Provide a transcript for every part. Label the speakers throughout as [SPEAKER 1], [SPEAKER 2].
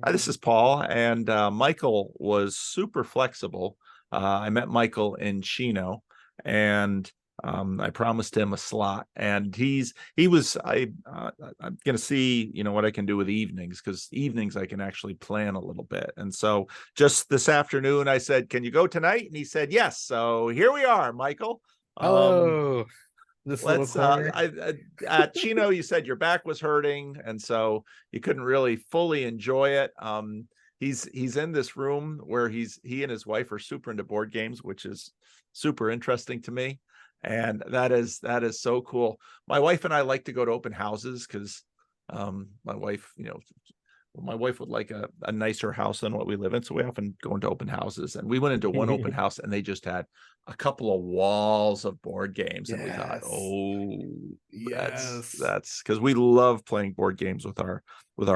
[SPEAKER 1] This is Paul, and Michael was super flexible. I met Michael in Chino, and I promised him a slot, and he was. I'm gonna see what I can do with evenings, because evenings I can actually plan a little bit. And so just this afternoon, I said, "Can you go tonight?" And he said yes. So here we are, Michael. Um,
[SPEAKER 2] Hello, this little
[SPEAKER 1] let's
[SPEAKER 2] corner.
[SPEAKER 1] Chino, you said your back was hurting, and so you couldn't really fully enjoy it. He's in this room where he and his wife are super into board games, which is super interesting to me, and that is so cool. My wife and I like to go to open houses because my wife, my wife would like a nicer house than what we live in. So we often go into open houses. And we went into one open house and they just had a couple of walls of board games. And we thought,
[SPEAKER 2] Yes,
[SPEAKER 1] oh, that's
[SPEAKER 2] yes.
[SPEAKER 1] that's because we love playing board games with our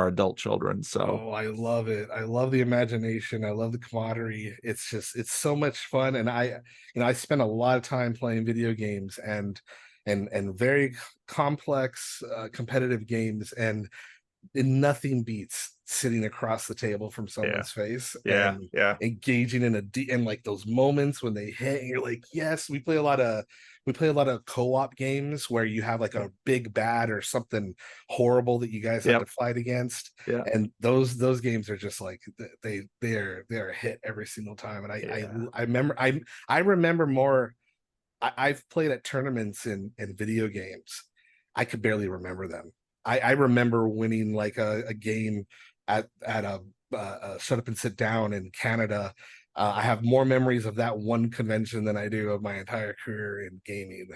[SPEAKER 1] adult children. So
[SPEAKER 2] Oh, I love it. I love the imagination. I love the camaraderie. It's so much fun. And I spend a lot of time playing video games and very complex competitive games. And nothing beats sitting across the table from
[SPEAKER 1] yeah,
[SPEAKER 2] someone's face
[SPEAKER 1] yeah,
[SPEAKER 2] and
[SPEAKER 1] yeah,
[SPEAKER 2] engaging in and like those moments when they hit and you're like, yes. We play a lot of co-op games where you have like a big bad or something horrible that you guys have
[SPEAKER 1] yeah,
[SPEAKER 2] to fight against.
[SPEAKER 1] yeah,
[SPEAKER 2] And those games are just like they're a hit every single time. And
[SPEAKER 1] yeah,
[SPEAKER 2] I remember more. I've played at tournaments in video games. I could barely remember them. I remember winning like a game at a shut up and sit down in Canada. I have more memories of that one convention than I do of my entire career in gaming.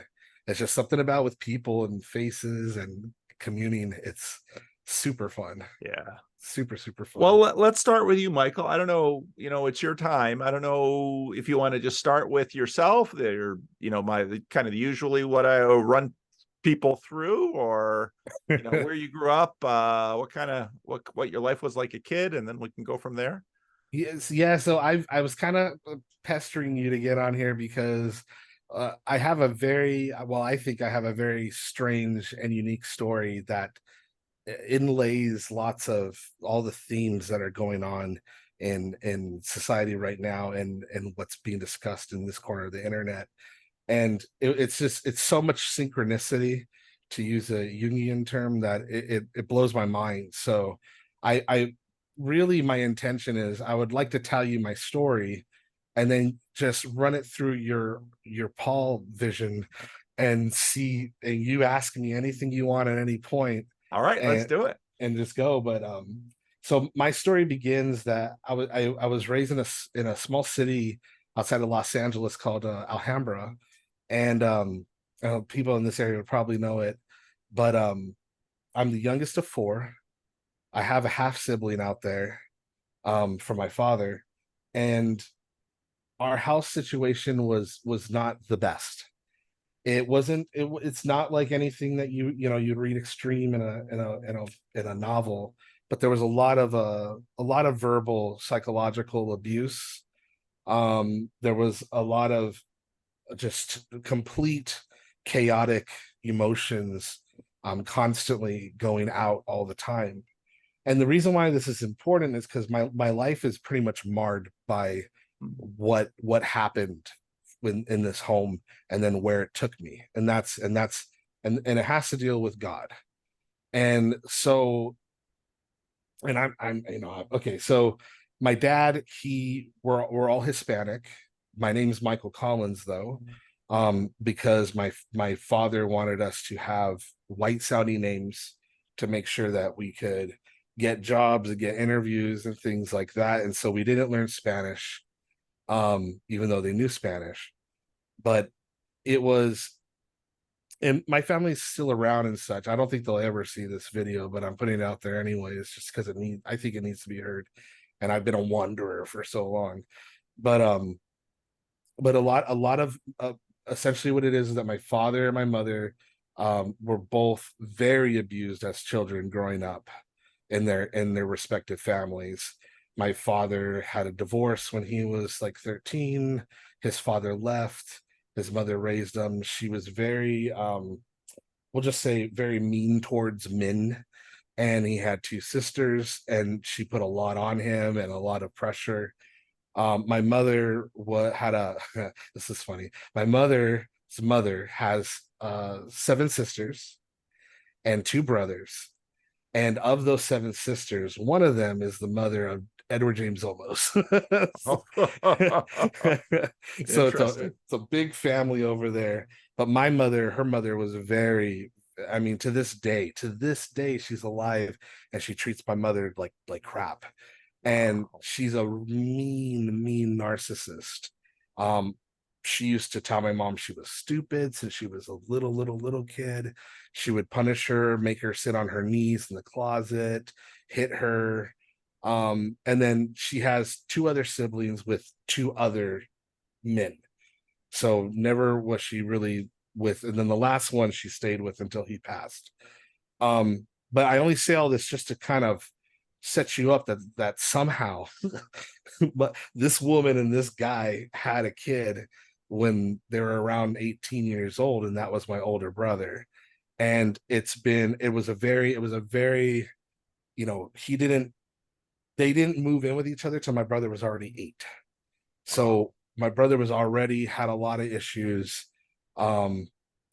[SPEAKER 2] It's just something about with people and faces and communing. It's super fun.
[SPEAKER 1] yeah.
[SPEAKER 2] Super, super
[SPEAKER 1] Well,
[SPEAKER 2] fun.
[SPEAKER 1] let's start with you, Michael. I don't know, it's your time. I don't know if you want to just start with yourself. There, my kind of usually what I run people through, or where you grew up, what kind of what your life was like a kid, and then we can go from there.
[SPEAKER 2] Yes, yeah. So I was kind of pestering you to get on here because I have a very well, I think I have a very strange and unique story that inlays lots of all the themes that are going on in society right now and what's being discussed in this corner of the internet. And it's so much synchronicity, to use a Jungian term, that it blows my mind. So I really, my intention is I would like to tell you my story and then just run it through your Paul vision and see, and you ask me anything you want at any point
[SPEAKER 1] All right, let's
[SPEAKER 2] and
[SPEAKER 1] do it.
[SPEAKER 2] and just go. But so my story begins that I was raised in a small city outside of Los Angeles called Alhambra. And people in this area would probably know it. But I'm the youngest of four. I have a half sibling out there from my father, and our house situation was not the best. It wasn't. It's not like anything that you'd read extreme in a novel, but there was a lot of verbal psychological abuse. There was a lot of just complete chaotic emotions constantly going out all the time. And the reason why this is important is because my life is pretty much marred by what happened in this home and then where it took me. And it has to deal with God. And so, and I'm okay. So my dad, we're all Hispanic. My name's Michael Collins, though, because my father wanted us to have white sounding names to make sure that we could get jobs and get interviews and things like that. And so we didn't learn Spanish, even though they knew Spanish. But it was, and my family's still around and such. I don't think they'll ever see this video, but I'm putting it out there anyways, just because I think it needs to be heard. And I've been a wanderer for so long. But a lot of essentially what it is that my father and my mother were both very abused as children growing up in their respective families. My father had a divorce when he was like 13. His father left. His mother raised him. She was very we'll just say very mean towards men. and he had two sisters, and she put a lot on him and a lot of pressure. My mother had a this is funny. My mother's mother has seven sisters and two brothers. And of those seven sisters, one of them is the mother of Edward James Olmos. So
[SPEAKER 1] Interesting.
[SPEAKER 2] it's a big family over there. But my mother, her mother was very, I mean, to this day, she's alive and she treats my mother like crap. And
[SPEAKER 1] Wow.
[SPEAKER 2] she's a mean narcissist. Um, she used to tell my mom she was stupid since she was a little kid. She would punish her, make her sit on her knees in the closet, hit her. And then she has two other siblings with two other men. So never was she really with, and then the last one she stayed with until he passed. But I only say all this just to kind of set you up that somehow but this woman and this guy had a kid when they were around 18 years old, and that was my older brother. And it was a very, he didn't they didn't move in with each other till my brother was already 8.
[SPEAKER 1] Wow.
[SPEAKER 2] So my brother was already had a lot of issues. um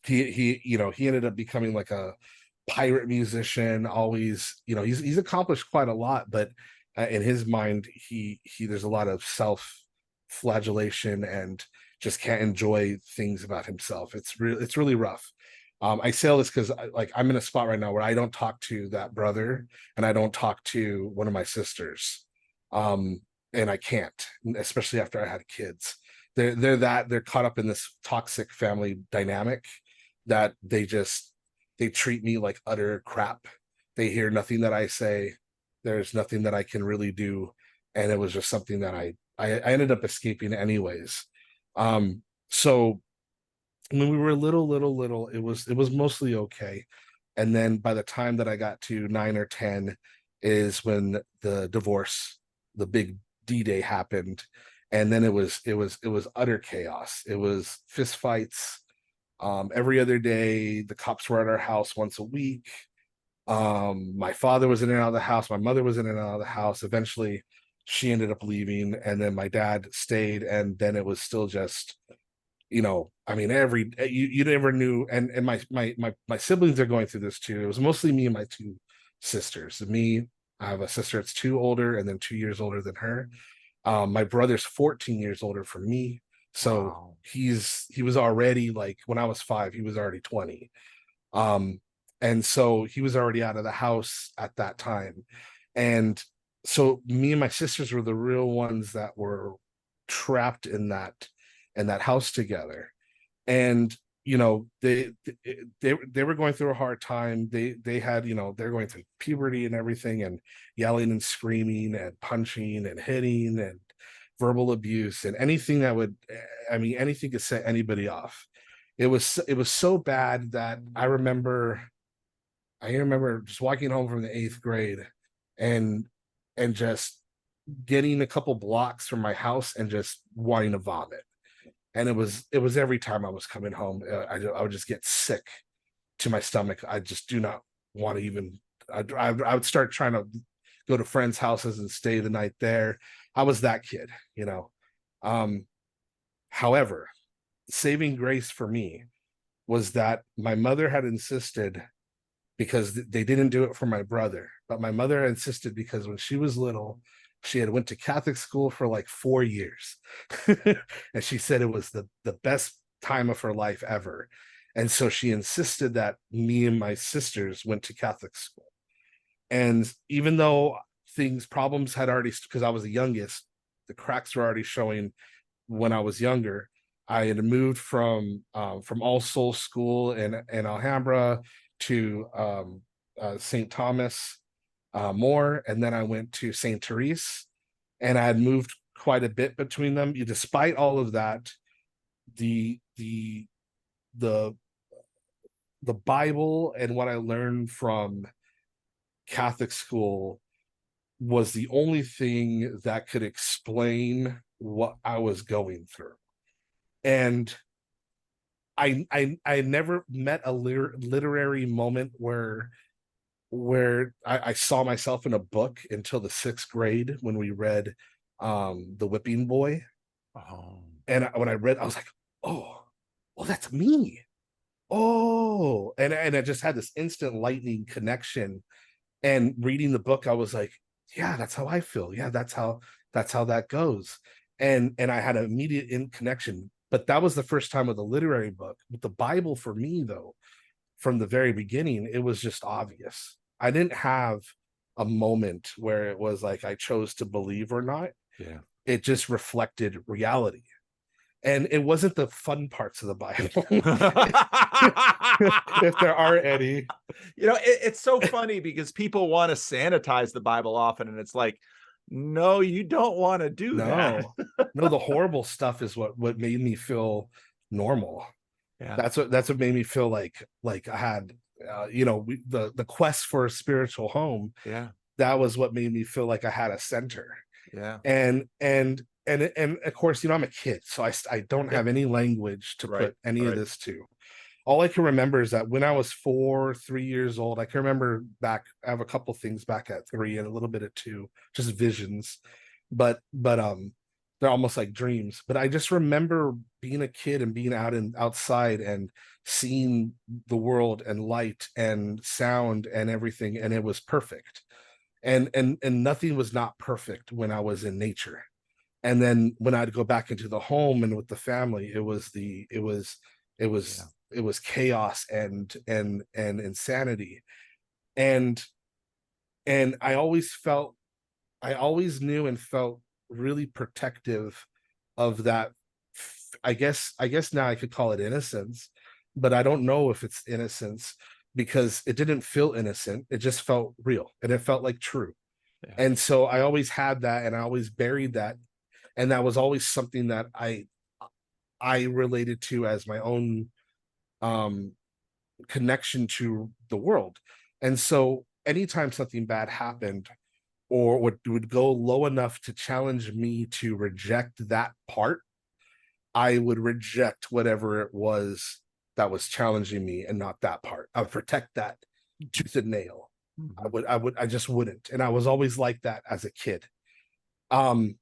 [SPEAKER 2] he ended up becoming like a pirate musician, always, he's accomplished quite a lot, but in his mind, he there's a lot of self flagellation and just can't enjoy things about himself. It's really rough. I say all this because like I'm in a spot right now where I don't talk to that brother and I don't talk to one of my sisters. um and I can't, especially after I had kids. They're caught up in this toxic family dynamic that they treat me like utter crap. They hear nothing that I say. There's nothing that I can really do. And it was just something that I ended up escaping anyways. So when we were little, it was mostly okay. And then by the time that I got to 9 or 10 is when the divorce, the big D-Day happened. And then it was utter chaos. It was fist fights every other day. The cops were at our house once a week. My father was in and out of the house. My mother was in and out of the house. Eventually, she ended up leaving, and then my dad stayed. And then it was still just, I mean, you never knew. And my siblings are going through this too. It was mostly me and my two sisters. Me, I have a sister that's 2 older and then 2 years older than her. My brother's 14 years older from me. So
[SPEAKER 1] Wow.
[SPEAKER 2] he was already like when I was 5, he was already 20. Um, and so he was already out of the house at that time. And so me and my sisters were the real ones that were trapped in that house together. And they were going through a hard time. They had, they're going through puberty and everything, and yelling and screaming and punching and hitting and verbal abuse and anything that would, I mean, anything could set anybody off. It was so bad that I remember just walking home from the 8th grade and just getting a couple blocks from my house and just wanting to vomit. And it was every time I was coming home, I would just get sick to my stomach. I just do not want to even. I would start trying to go to friends' houses and stay the night there. I was that kid. Um, However, saving grace for me was that my mother had insisted, because they didn't do it for my brother, but my mother insisted because when she was little, she had went to Catholic school for like 4 years. And she said it was the best time of her life ever. And so she insisted that me and my sisters went to Catholic school. And even though problems had already, because I was the youngest, the cracks were already showing when I was younger. I had moved from All Souls School in Alhambra to St. Thomas more, and then I went to St. Therese, and I had moved quite a bit between them. Despite all of that, the the the the Bible and what I learned from Catholic school was the only thing that could explain what I was going through. And I never met a literary moment where I saw myself in a book until the 6th grade when we read The Whipping Boy.
[SPEAKER 1] Oh,
[SPEAKER 2] And when I read, I was like, oh, well, that's me. Oh, and I just had this instant lightning connection. And reading the book, I was like, yeah, that's how I feel. Yeah, that's how that goes. And I had an immediate in connection. But that was the first time with a literary book. With the Bible, for me, though, from the very beginning, it was just obvious. I didn't have a moment where it was like I chose to believe or not.
[SPEAKER 1] yeah.
[SPEAKER 2] It just reflected reality. And it wasn't the fun parts of the Bible, if there are any.
[SPEAKER 1] It's so funny because people want to sanitize the Bible often, and it's like, no, you don't want to do that.
[SPEAKER 2] No, no, the horrible stuff is what made me feel normal.
[SPEAKER 1] Yeah,
[SPEAKER 2] That's what made me feel like I had, the quest for a spiritual home.
[SPEAKER 1] yeah,
[SPEAKER 2] That was what made me feel like I had a center.
[SPEAKER 1] yeah,
[SPEAKER 2] And of course, I'm a kid, so I don't
[SPEAKER 1] yeah.
[SPEAKER 2] have any language to
[SPEAKER 1] Right,
[SPEAKER 2] put any of
[SPEAKER 1] right.
[SPEAKER 2] this to. All I can remember is that when I was 3 years old, I can remember back. I have a couple things back at 3 and a little bit at 2, just visions, but they're almost like dreams. But I just remember being a kid and being outside and seeing the world and light and sound and everything, and it was perfect. And nothing was not perfect when I was in nature. And then when I'd go back into the home and with the family, it
[SPEAKER 1] Yeah,
[SPEAKER 2] was it was chaos and insanity. And and I always knew and felt really protective of that. I guess now I could call it innocence, but I don't know if it's innocence, because it didn't feel innocent. It just felt real and it felt like true.
[SPEAKER 1] yeah,
[SPEAKER 2] And so I always had that, and I always buried that, and that was always something that I related to as my own um connection to the world. And so anytime something bad happened, or would go low enough to challenge me to reject that part, I would reject whatever it was that was challenging me, and not that part. I would protect that
[SPEAKER 1] mhm,
[SPEAKER 2] tooth and nail.
[SPEAKER 1] mhm.
[SPEAKER 2] I just wouldn't. And I was always like that as a kid. Um,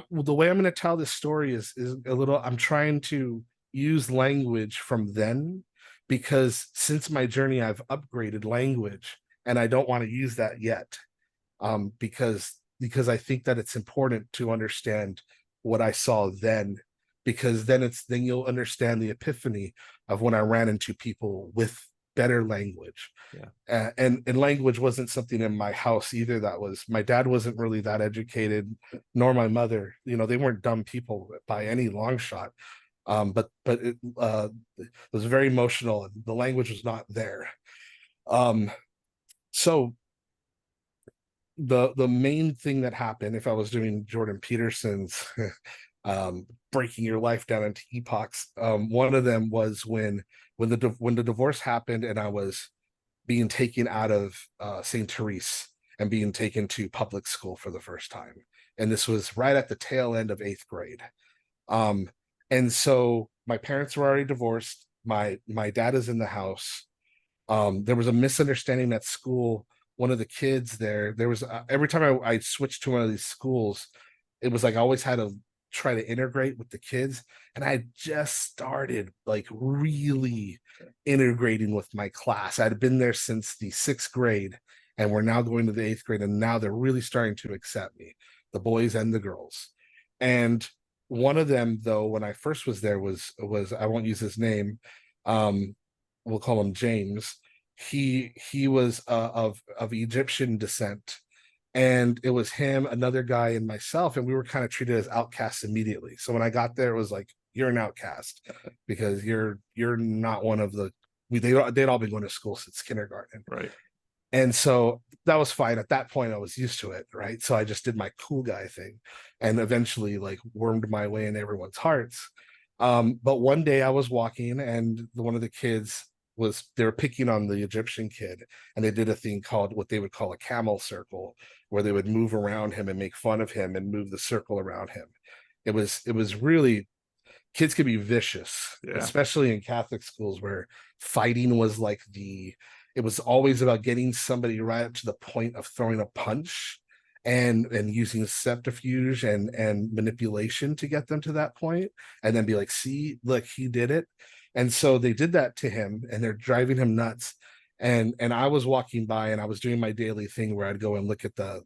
[SPEAKER 2] the way I'm going to tell this story is a little. I'm trying to use language from then, because since my journey, I've upgraded language, and I don't want to use that yet, because I think that it's important to understand what I saw then, because then you'll understand the epiphany of when I ran into people with better language.
[SPEAKER 1] Yeah,
[SPEAKER 2] And language wasn't something in my house either. That was, my dad wasn't really that educated, nor my mother. They weren't dumb people by any long shot. But it was very emotional, and the language was not there. Um so the main thing that happened, if I was doing Jordan Peterson's breaking your life down into epochs, one of them was when the divorce happened, and I was being taken out of St. Therese and being taken to public school for the first time. And this was right at the tail end of 8th grade. Um, and so my parents were already divorced. My dad is in the house. There was a misunderstanding at school. One of the kids there was every time I switched to one of these schools, it was like I always had to try to integrate with the kids. And I just started like really integrating with my class. I'd been there since the 6th grade, and we're now going to the 8th grade, and now they're really starting to accept me, the boys and the girls. And one of them, though, when I first was there, was I won't use his name. Um, we'll call him James. He was of Egyptian descent, and it was him, another guy, and myself, and we were kind of treated as outcasts immediately. So when I got there, it was like, you're an outcast because you're not one of the they'd all been going to school since kindergarten.
[SPEAKER 1] right.
[SPEAKER 2] And so that was fine. At that point, I was used to it, right? So I just did my cool guy thing, and eventually like wormed my way in everyone's hearts. But one day I was walking, and one of the kids they were picking on the Egyptian kid, and they did a thing called what they would call a camel circle, where they would move around him and make fun of him and move the circle around him. It was really, kids could be vicious,
[SPEAKER 1] Yeah,
[SPEAKER 2] especially in Catholic schools where fighting was like the it was always about getting somebody right up to the point of throwing a punch, and using subterfuge and manipulation to get them to that point, and then be like, see, look, he did it. And so they did that to him, and they're driving him nuts. And I was walking by, and I was doing my daily thing where I'd go and look at the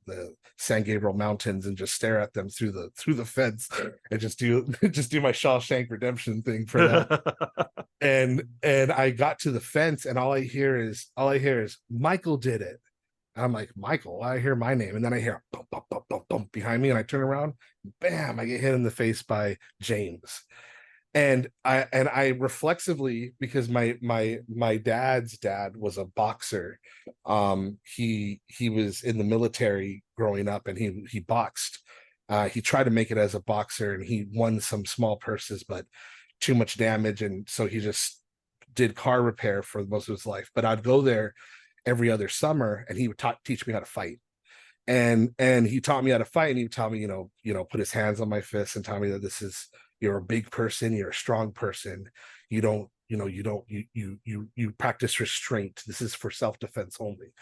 [SPEAKER 2] San Gabriel Mountains and just stare at them through the fence, and just do just do my Shawshank Redemption thing for that. And I got to the fence, and all I hear is Michael did it. I'm like, Michael, I hear my name. And then I hear bump, bump, bump, bump, bump behind me. And I turn around, bam, I get hit in the face by James. And I reflexively, because my dad's dad was a boxer. He was in the military growing up, and he boxed. He tried to make it as a boxer, and he won some small purses, but too much damage. And so he just did car repair for most of his life. But I'd go there every other summer, and he would teach me how to fight. And he taught me how to fight, and he would tell me, put his hands on my fists and tell me that you're a big person, you're a strong person. You practice restraint. This is for self-defense only.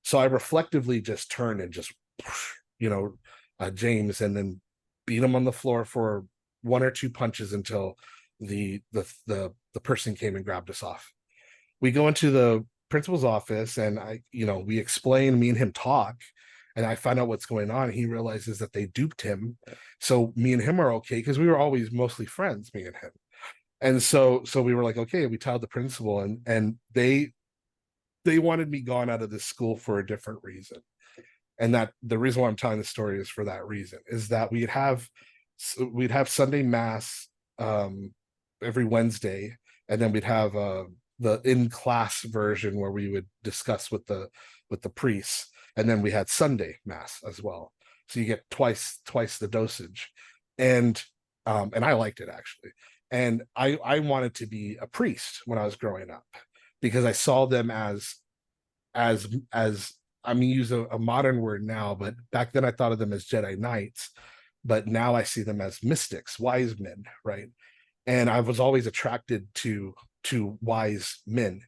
[SPEAKER 2] So I reflectively just turned and just, James, and then beat him on the floor for one or two punches until the person came and grabbed us off. We go into the principal's office, and we explain, me and him talk, and I find out what's going on. He realizes that they duped him. So me and him are okay, because we were always mostly friends, me and him. And so we were like, okay, we told the principal, and they wanted me gone out of this school for a different reason. And that the reason why I'm telling the story is for that reason, is that we'd have Sunday mass every Wednesday, and then we'd have the in-class version where we would discuss with the priests, and then we had Sunday mass as well. So you get twice the dosage, and I liked it, actually. And I wanted to be a priest when I was growing up, because I saw them as I mean, use a modern word now, but back then I thought of them as Jedi Knights, but now I see them as mystics, wise men, right? And I was always attracted to wise men,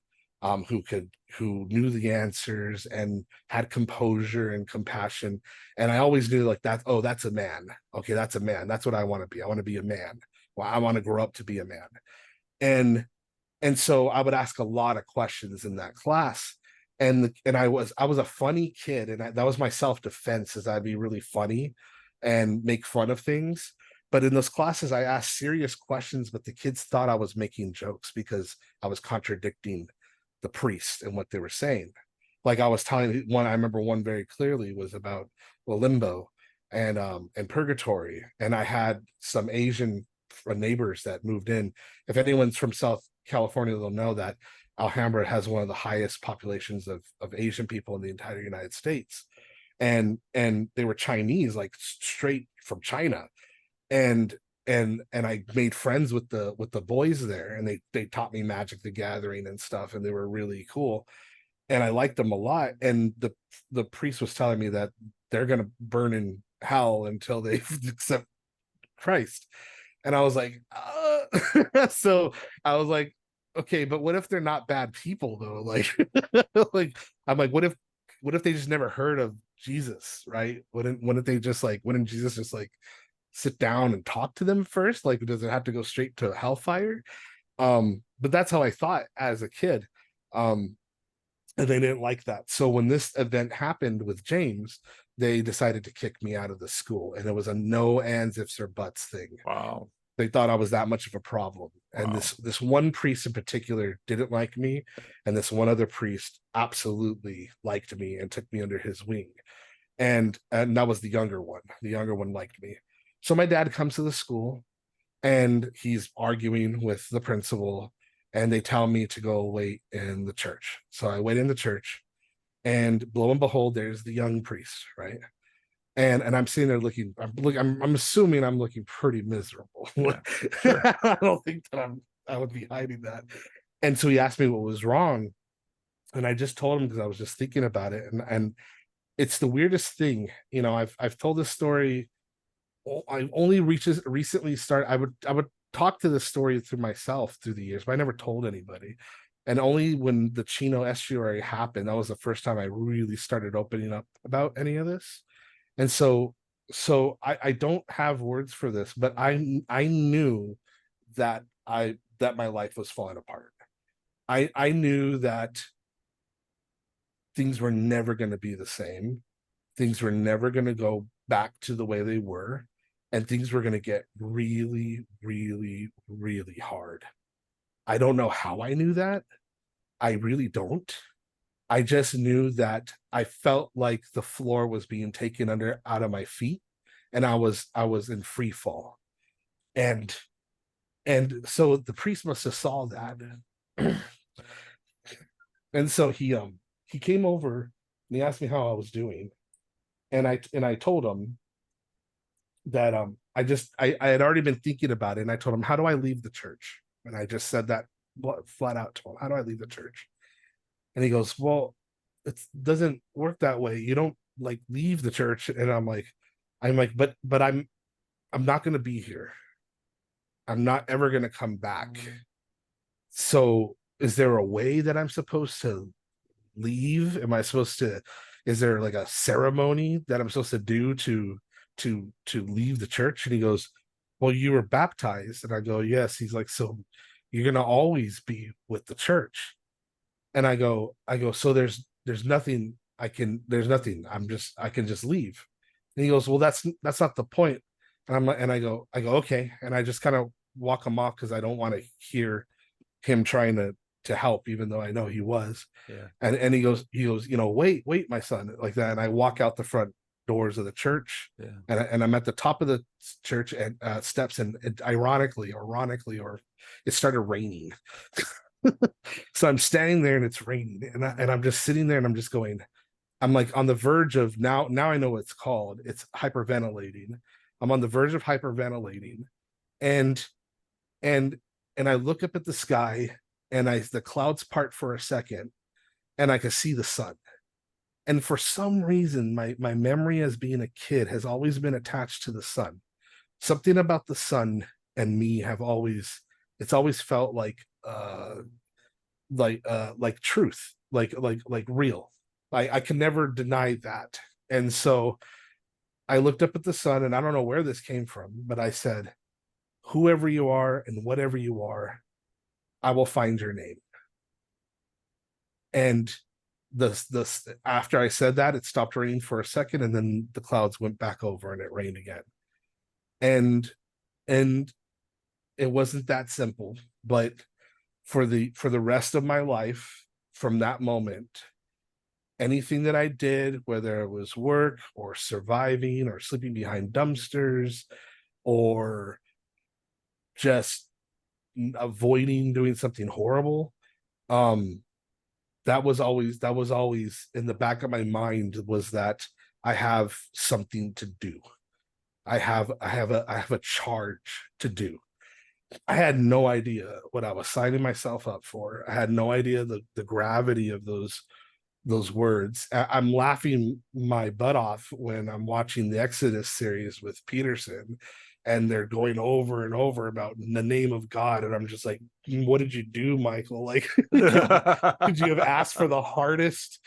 [SPEAKER 2] who knew the answers and had composure and compassion. And I always knew, like, that, oh, that's a man. Okay, that's a man. That's what I want to be. I want to be a man. Well, I want to grow up to be a man. And so I would ask a lot of questions in that class. And I was a funny kid, and that was my self-defense, is I'd be really funny and make fun of things. But in those classes, I asked serious questions, but the kids thought I was making jokes because I was contradicting the priest and what they were saying. Like, I was telling one, I remember one very clearly, was about limbo and purgatory. And I had some Asian neighbors that moved in. If anyone's from South California, they'll know that Alhambra has one of the highest populations of Asian people in the entire United States. And they were Chinese, like straight from China. And I made friends with the boys there, and they taught me Magic the Gathering and stuff, and they were really cool, and I liked them a lot. And the priest was telling me that they're gonna burn in hell until they accept Christ. And I was like, so I was like, okay, but what if they're not bad people though? Like, like, I'm like, what if they just never heard of Jesus, right? Wouldn't they just, like, wouldn't Jesus just, like, sit down and talk to them first? Like, does it have to go straight to hellfire? But that's how I thought as a kid. And they didn't like that. So when this event happened with James, they decided to kick me out of the school, and it was a no ands, ifs, or buts thing.
[SPEAKER 1] Wow.
[SPEAKER 2] They thought I was that much of a problem. Wow. And this one priest in particular didn't like me, and this one other priest absolutely liked me and took me under his wing. And that was the younger one. The younger one liked me. So my dad comes to the school, and he's arguing with the principal, and they tell me to go wait in the church. So I wait in the church, and lo and behold, there's the young priest, right? And I'm sitting there looking, I'm assuming I'm looking pretty miserable. Yeah, sure. I don't think that I would be hiding that. And so he asked me what was wrong, and I just told him, because I was just thinking about it. And it's the weirdest thing, I've told this story. I only recently started. I would talk to this story through myself through the years, but I never told anybody. And only when the Chino estuary happened, that was the first time I really started opening up about any of this. And so I don't have words for this, but I knew that my life was falling apart. I knew that things were never going to be the same. Things were never going to go back to the way they were, and things were going to get really, really, really hard. I don't know how I knew that. I really don't. I just knew that I felt like the floor was being taken out of my feet, and I was in free fall. And so the priest must have saw that. And so he came over and he asked me how I was doing. And I told him that I had already been thinking about it, and I told him, how do I leave the church? And I just said that flat out to him, how do I leave the church? And he goes, well, it doesn't work that way. You don't like leave the church. And I'm like, but I'm not going to be here. I'm not ever going to come back. So is there a way that I'm supposed to leave? Am I supposed to, is there like a ceremony that I'm supposed to do to leave the church? And he goes, well, you were baptized. And I go, yes. He's like, so you're going to always be with the church. And I go, so there's nothing there's nothing. I can just leave. And he goes, well, that's not the point. And I go, okay. And I just kind of walk him off because I don't want to hear him trying to help, even though I know he was.
[SPEAKER 1] Yeah.
[SPEAKER 2] And he goes, wait, my son, like that. And I walk out the front doors of the church.
[SPEAKER 1] Yeah.
[SPEAKER 2] And I'm at the top of the church and steps, and ironically, or it started raining. So I'm standing there and it's raining, and I'm just sitting there and I'm just going, I'm like on the verge of now I know what it's called. It's hyperventilating. I'm on the verge of hyperventilating. And and I look up at the sky, and the clouds part for a second, and I can see the sun. And for some reason, my memory as being a kid has always been attached to the sun. Something about the sun and me it's always felt like truth, like real. I can never deny that. And so I looked up at the sun, and I don't know where this came from, but I said, whoever you are and whatever you are, I will find your name. And after I said that, it stopped raining for a second, and then the clouds went back over and it rained again. And it wasn't that simple, but for the rest of my life, from that moment, anything that I did, whether it was work or surviving or sleeping behind dumpsters or just avoiding doing something horrible, that was always in the back of my mind, was that I have something to do. I have a charge to do. I had no idea what I was signing myself up for. I had no idea the gravity of those words. I'm laughing my butt off when I'm watching the Exodus series with Peterson, and they're going over and over about the name of God, and I'm just like, what did you do, Michael? Like, could you have asked for the hardest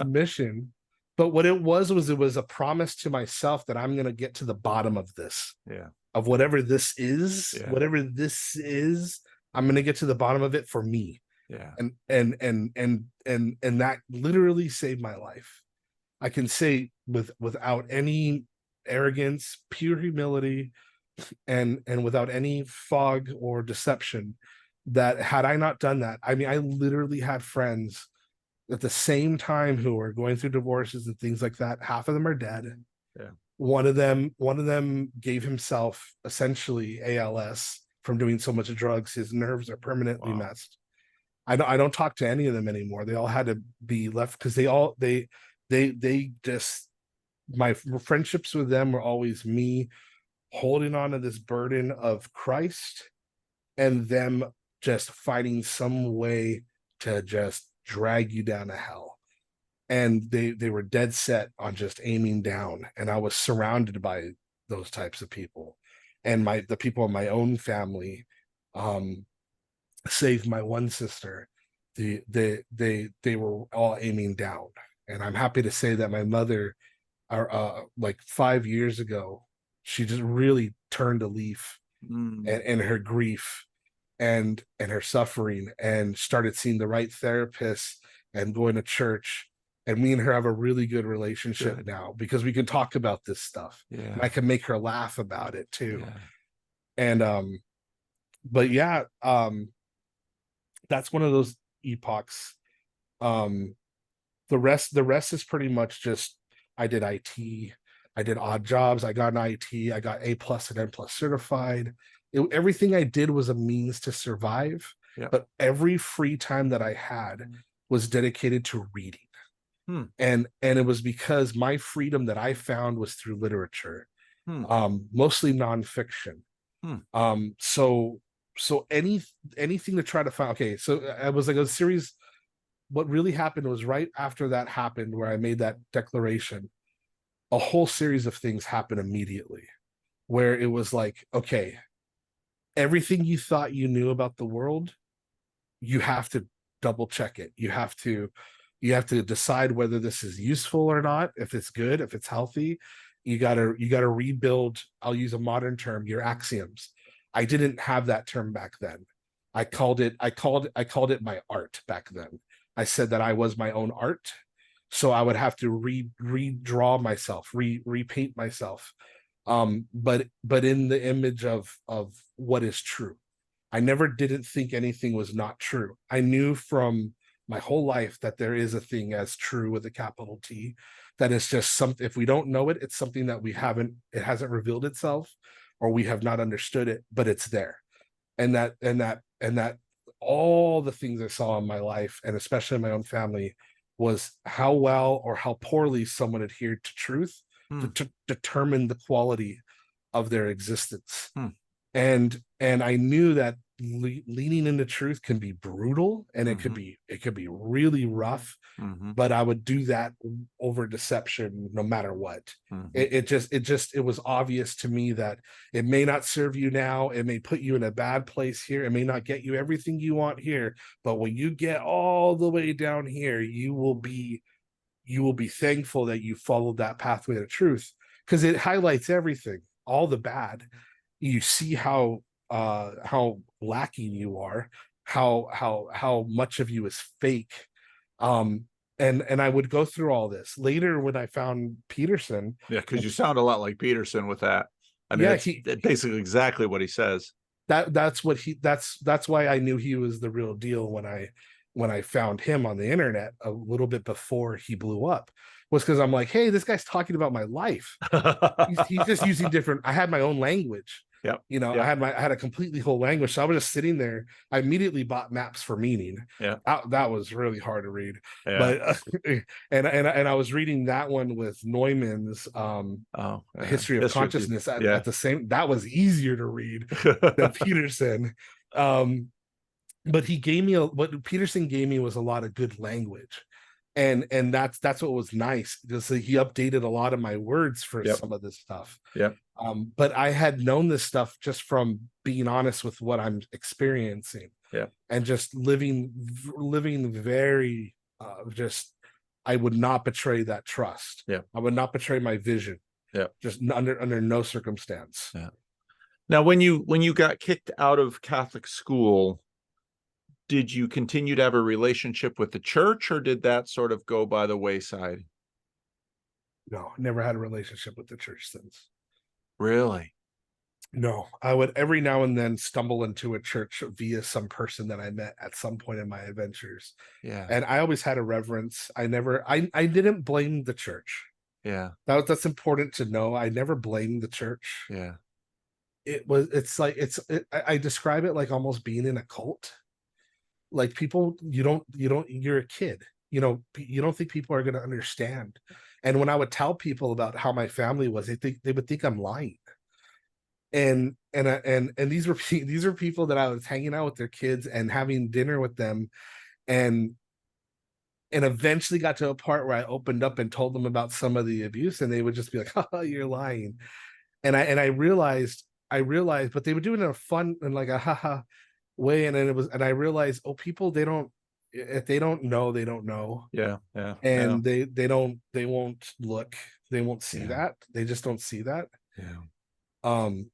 [SPEAKER 2] mission? But what it was a promise to myself that I'm going to get to the bottom of this.
[SPEAKER 1] Yeah.
[SPEAKER 2] Of whatever this is,
[SPEAKER 1] Yeah.
[SPEAKER 2] whatever this is, I'm going to get to the bottom of it for me.
[SPEAKER 1] Yeah.
[SPEAKER 2] And that literally saved my life. I can say without any arrogance, pure humility, and without any fog or deception, that had I not done that, I mean, I literally had friends at the same time who were going through divorces and things like that. Half of them are dead.
[SPEAKER 1] Yeah.
[SPEAKER 2] One of them gave himself essentially ALS from doing so much drugs. His nerves are permanently messed. I don't talk to any of them anymore. They all had to be left because they just, my friendships with them were always me holding on to this burden of Christ, and them just finding some way to just drag you down to hell. And they were dead set on just aiming down. And I was surrounded by those types of people. And the people in my own family, save my one sister, they were all aiming down. And I'm happy to say that my mother, like 5 years ago, she just really turned a leaf
[SPEAKER 1] Mm,
[SPEAKER 2] and her grief and her suffering, and started seeing the right therapist and going to church. And me and her have a really good relationship
[SPEAKER 1] good.
[SPEAKER 2] now because we can talk about this stuff, and
[SPEAKER 1] Yeah.
[SPEAKER 2] I can make her laugh about it too.
[SPEAKER 1] Yeah.
[SPEAKER 2] And but yeah, that's one of those epochs. um the rest is pretty much just, I did IT, I did odd jobs, I got an IT, I got A+ and N+ certified. Everything I did was a means to survive,
[SPEAKER 1] Yeah.
[SPEAKER 2] but every free time that I had was dedicated to reading.
[SPEAKER 1] Hmm.
[SPEAKER 2] And it was because my freedom that I found was through literature,
[SPEAKER 1] Hmm.
[SPEAKER 2] mostly nonfiction.
[SPEAKER 1] Hmm.
[SPEAKER 2] So anything to try to find. Okay, so I was like a series. What really happened was right after that happened, where I made that declaration, a whole series of things happened immediately, where it was like, okay, everything you thought you knew about the world, you have to double check it. You have to decide whether this is useful or not, if it's good, if it's healthy. You gotta rebuild, I'll use a modern term, your axioms. I didn't have that term back then. I called it my art back then. I said that I was my own art. So I would have to redraw myself, repaint myself. But in the image of what is true. I never didn't think anything was not true. I knew from my whole life that there is a thing as true with a capital T, that is just something, if we don't know it, it's something that it hasn't revealed itself, or we have not understood it, but it's there. And that all the things I saw in my life, and especially in my own family, was how well or how poorly someone adhered to truth
[SPEAKER 1] Hmm.
[SPEAKER 2] to determine the quality of their existence.
[SPEAKER 1] Hmm.
[SPEAKER 2] And I knew that leaning into truth can be brutal, and
[SPEAKER 1] Mm-hmm.
[SPEAKER 2] it could be really rough,
[SPEAKER 1] Mm-hmm.
[SPEAKER 2] but I would do that over deception no matter what.
[SPEAKER 1] Mm-hmm.
[SPEAKER 2] It was obvious to me that it may not serve you now, it may put you in a bad place here, it may not get you everything you want here, but when you get all the way down here, you will be thankful that you followed that pathway to truth, because it highlights everything, all the bad. You see how lacking you are, how much of you is fake. um and I would go through all this later when I found Peterson.
[SPEAKER 1] Yeah, because you sound a lot like Peterson with that. I mean,
[SPEAKER 2] Yeah,
[SPEAKER 1] it's basically exactly what he says.
[SPEAKER 2] that's why I knew he was the real deal when I found him on the internet a little bit before he blew up, was because I'm like, hey, this guy's talking about my life. He's just using different. I had my own language.
[SPEAKER 1] Yep.
[SPEAKER 2] I
[SPEAKER 1] Yep.
[SPEAKER 2] had a completely whole language. So I was just sitting there. I immediately bought Maps for Meaning.
[SPEAKER 1] Yeah.
[SPEAKER 2] That was really hard to read.
[SPEAKER 1] Yeah.
[SPEAKER 2] But and I was reading that one with Neumann's
[SPEAKER 1] Oh, yeah.
[SPEAKER 2] History of
[SPEAKER 1] History of
[SPEAKER 2] Consciousness
[SPEAKER 1] yeah.
[SPEAKER 2] at the same. That was easier to read than Peterson. Um, but what Peterson gave me was a lot of good language. And that's what was nice, because he updated a lot of my words for
[SPEAKER 1] Yep.
[SPEAKER 2] some of this stuff.
[SPEAKER 1] Yep.
[SPEAKER 2] But I had known this stuff just from being honest with what I'm experiencing,
[SPEAKER 1] Yeah.
[SPEAKER 2] and just living very just, I would not betray that trust.
[SPEAKER 1] Yeah.
[SPEAKER 2] I would not betray my vision.
[SPEAKER 1] Yeah.
[SPEAKER 2] Just under no circumstance.
[SPEAKER 1] Yeah. Now, when you got kicked out of Catholic school, did you continue to have a relationship with the church, or did that sort of go by the wayside?
[SPEAKER 2] No, never had a relationship with the church since.
[SPEAKER 1] Really?
[SPEAKER 2] No, I would every now and then stumble into a church via some person that I met at some point in my adventures.
[SPEAKER 1] Yeah.
[SPEAKER 2] And I always had a reverence. I didn't blame the church.
[SPEAKER 1] Yeah.
[SPEAKER 2] That's important to know. I never blamed the church.
[SPEAKER 1] Yeah.
[SPEAKER 2] I describe it like almost being in a cult. Like, people, you're a kid. You don't think people are going to understand. And when I would tell people about how my family was, they would think I'm lying. And these are people that I was hanging out with their kids and having dinner with them, and eventually got to a part where I opened up and told them about some of the abuse, and they would just be like, "Oh, you're lying." And I realized, but they would do it in a fun and like a haha, way. And then and I realized, oh, people, they don't, if they don't know, they don't know.
[SPEAKER 1] Yeah. Yeah. Yeah.
[SPEAKER 2] And they won't look, they won't see
[SPEAKER 1] Yeah.
[SPEAKER 2] that. They just don't see that.
[SPEAKER 1] Yeah.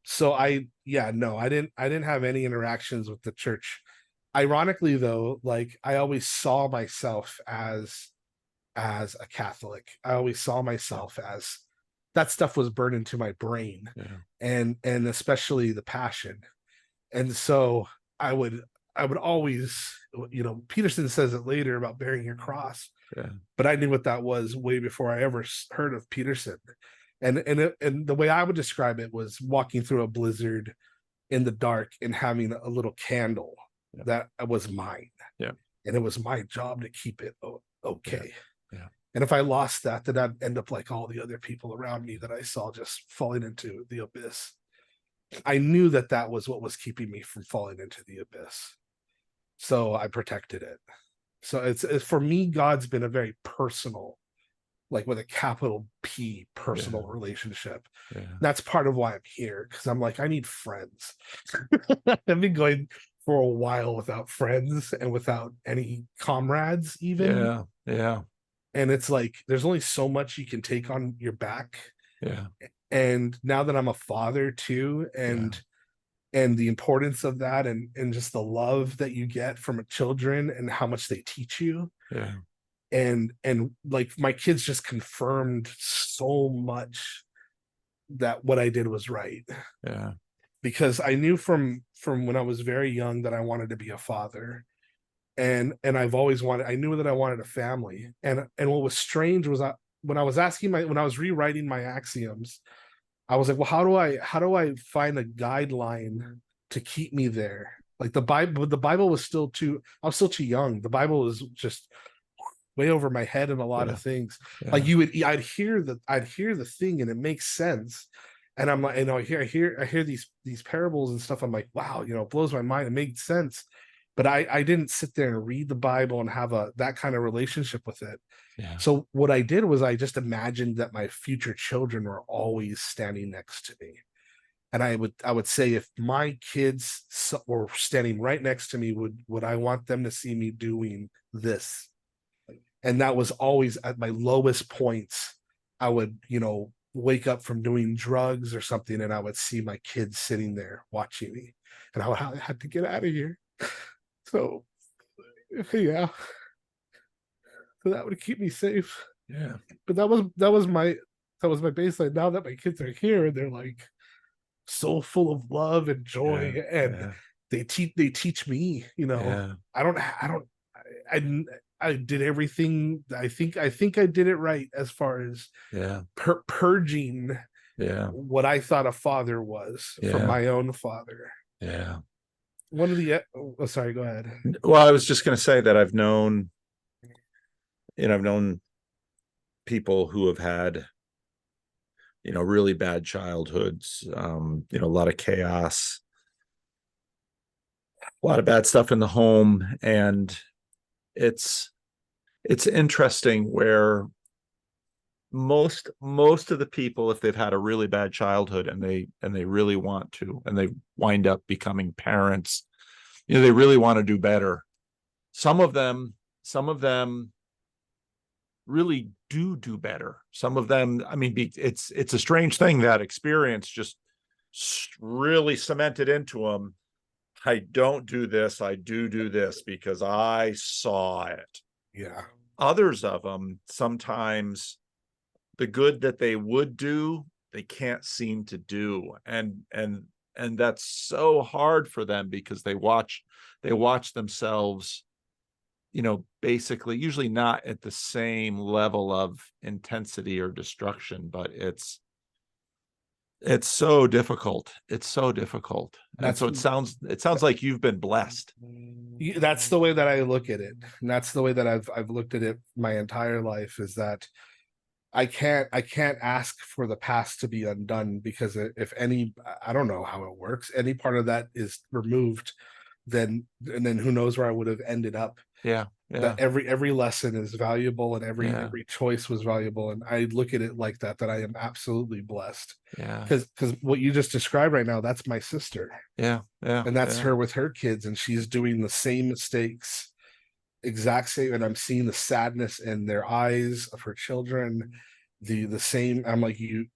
[SPEAKER 2] So yeah, no, I didn't have any interactions with the church. Ironically though, like I always saw myself as a Catholic. I always saw
[SPEAKER 1] Yeah.
[SPEAKER 2] myself as that stuff was burned into my brain,
[SPEAKER 1] Yeah.
[SPEAKER 2] and especially the passion. And so I would I would always, Peterson says it later about bearing your cross,
[SPEAKER 1] Yeah.
[SPEAKER 2] but I knew what that was way before I ever heard of Peterson. And the way I would describe it was walking through a blizzard in the dark and having a little candle
[SPEAKER 1] Yeah.
[SPEAKER 2] that was mine.
[SPEAKER 1] Yeah.
[SPEAKER 2] And it was my job to keep it okay.
[SPEAKER 1] Yeah.
[SPEAKER 2] And if I lost that, then I'd end up like all the other people around me that I saw just falling into the abyss. I knew that that was what was keeping me from falling into the abyss. So I protected it. So it's for me, God's been a very personal, like with a capital P, personal relationship.
[SPEAKER 1] Yeah.
[SPEAKER 2] That's part of why I'm here, because I'm like, I need friends. I've been going for a while without friends and without any comrades, even.
[SPEAKER 1] Yeah. Yeah.
[SPEAKER 2] And it's like there's only so much you can take on your back.
[SPEAKER 1] Yeah.
[SPEAKER 2] And now that I'm a father too, and the importance of that, and just the love that you get from children and how much they teach you,
[SPEAKER 1] Yeah.
[SPEAKER 2] and like my kids just confirmed so much that what I did was right,
[SPEAKER 1] Yeah.
[SPEAKER 2] because I knew from when I was very young that I wanted to be a father, and I've always wanted, I knew that I wanted a family. And what was strange was when I was when I was rewriting my axioms, I was like, well, how do I find a guideline to keep me there? Like the Bible was still too, I was still too young. The Bible was just way over my head in a lot of things.
[SPEAKER 1] Yeah.
[SPEAKER 2] Like I'd hear the thing and it makes sense. And I'm like, I hear these parables and stuff. I'm like, wow, it blows my mind. It made sense. But I didn't sit there and read the Bible and have that kind of relationship with it.
[SPEAKER 1] Yeah.
[SPEAKER 2] So what I did was I just imagined that my future children were always standing next to me. And I would say, if my kids were standing right next to me, would I want them to see me doing this? And that was always at my lowest points. I would, wake up from doing drugs or something, and I would see my kids sitting there watching me, and I had to get out of here. So, yeah. So that would keep me safe.
[SPEAKER 1] Yeah.
[SPEAKER 2] But that was my baseline. Now that my kids are here, and they're like so full of love and joy, and they teach me. I did everything. I think I did it right as far as purging what I thought a father was from my own father.
[SPEAKER 1] Yeah.
[SPEAKER 2] One of the sorry, go ahead.
[SPEAKER 1] Well, I was just going to say that I've known people who have had really bad childhoods, a lot of chaos, a lot of bad stuff in the home. And it's interesting where most of the people, if they've had a really bad childhood and they really want to, and they wind up becoming parents, they really want to do better. Some of them really do better. Some of them, I mean, it's a strange thing, that experience just really cemented into them. I don't do this, I do this because I saw it.
[SPEAKER 2] Yeah.
[SPEAKER 1] Others of them, sometimes the good that they would do, they can't seem to do. And that's so hard for them, because they watch themselves, basically, usually not at the same level of intensity or destruction, but it's so difficult. It's so difficult. And so it sounds like you've been blessed.
[SPEAKER 2] That's the way that I look at it. And that's the way that I've looked at it my entire life, is that I can't ask for the past to be undone, because if any, I don't know how it works, any part of that is removed, then who knows where I would have ended up.
[SPEAKER 1] Yeah. Yeah.
[SPEAKER 2] that every lesson is valuable and
[SPEAKER 1] Yeah.
[SPEAKER 2] every choice was valuable. And I look at it like that, that I am absolutely blessed.
[SPEAKER 1] Yeah.
[SPEAKER 2] Because what you just described right now, that's my sister.
[SPEAKER 1] Yeah. Yeah.
[SPEAKER 2] And that's
[SPEAKER 1] Yeah.
[SPEAKER 2] her with her kids, and she's doing the same mistakes, exact same, and I'm seeing the sadness in their eyes of her children. The same, I'm like, you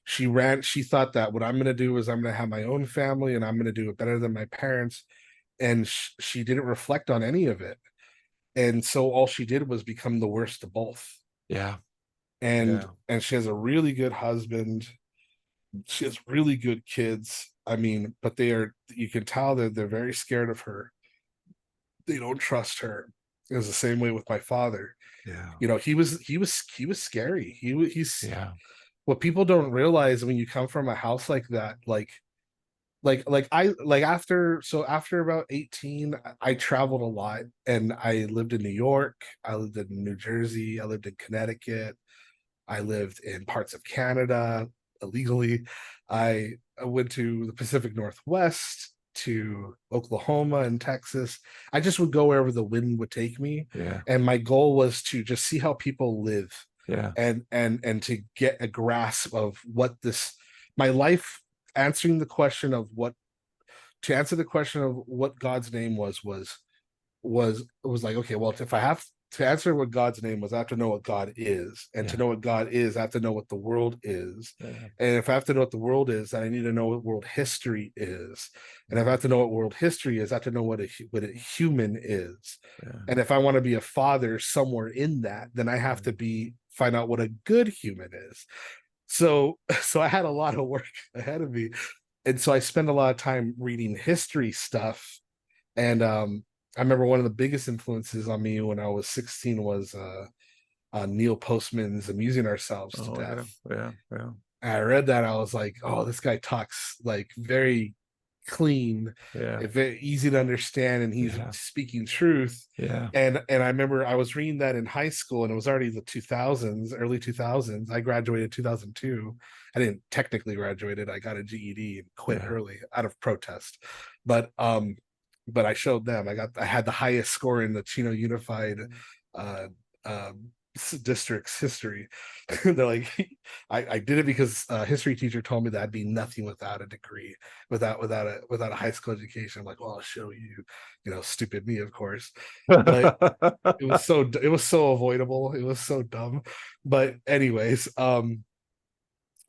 [SPEAKER 2] she thought that what I'm going to do is I'm going to have my own family and I'm going to do it better than my parents, and she didn't reflect on any of it, and so all she did was become the worst of both.
[SPEAKER 1] Yeah.
[SPEAKER 2] and
[SPEAKER 1] Yeah.
[SPEAKER 2] and she has a really good husband, she has really good kids, I mean, but they are, you can tell that they're very scared of her, they don't trust her. It was the same way with my father.
[SPEAKER 1] Yeah.
[SPEAKER 2] You know, he was scary. He's
[SPEAKER 1] Yeah.
[SPEAKER 2] what people don't realize when you come from a house like that, after about 18, I traveled a lot, and I lived in New York, I lived in New Jersey, I lived in Connecticut, I lived in parts of Canada illegally. I went to the Pacific Northwest, to Oklahoma and Texas. I just would go wherever the wind would take me.
[SPEAKER 1] Yeah.
[SPEAKER 2] And my goal was to just see how people live,
[SPEAKER 1] Yeah.
[SPEAKER 2] and to get a grasp of what this, my life, answering the question of what, to answer the question of what God's name was like, okay, well, if I have to answer what God's name was, I have to know what God is. And to
[SPEAKER 1] Yeah.
[SPEAKER 2] know what God is, I have to know what the world is.
[SPEAKER 1] Yeah.
[SPEAKER 2] And if I have to know what the world is, then I need to know what world history is. And if I have to know what world history is, I have to know what a human is.
[SPEAKER 1] Yeah.
[SPEAKER 2] And if I want to be a father somewhere in that, then I have to find out what a good human is. So I had a lot of work ahead of me. And so I spent a lot of time reading history stuff. And I remember one of the biggest influences on me when I was 16 was Neil Postman's "Amusing Ourselves to
[SPEAKER 1] Oh yeah.
[SPEAKER 2] Death."
[SPEAKER 1] Yeah. Yeah.
[SPEAKER 2] And I read that, I was like, "Oh, this guy talks like very clean,
[SPEAKER 1] Yeah.
[SPEAKER 2] very easy to understand, and he's
[SPEAKER 1] Yeah.
[SPEAKER 2] speaking truth."
[SPEAKER 1] Yeah.
[SPEAKER 2] And I remember I was reading that in high school, and it was already the 2000s, early 2000s. I graduated 2002. I didn't technically graduated. I got a GED and quit
[SPEAKER 1] Yeah.
[SPEAKER 2] early out of protest. But I showed them. I had the highest score in the Chino Unified uh, uh, district's history. They're like, I did it because a history teacher told me that I'd be nothing without a degree, without a high school education. I'm like, well, I'll show you, stupid me, of course. But it was so avoidable. It was so dumb. But anyways,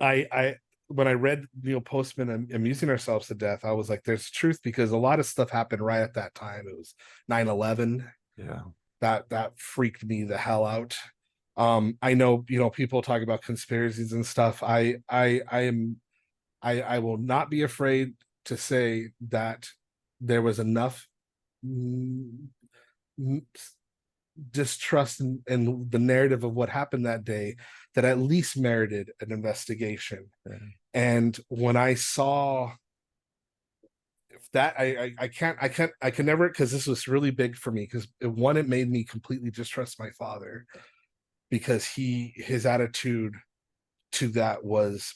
[SPEAKER 2] I when I read Neil Postman and Amusing Ourselves to Death, I was like, there's truth, because a lot of stuff happened right at that time. It was 9/11.
[SPEAKER 1] Yeah.
[SPEAKER 2] That freaked me the hell out. I know, people talk about conspiracies and stuff. I will not be afraid to say that there was enough mm, distrust in the narrative of what happened that day that at least merited an investigation.
[SPEAKER 1] Yeah.
[SPEAKER 2] And when I saw that, I can never, because this was really big for me, because one, it made me completely distrust my father, because his attitude to that was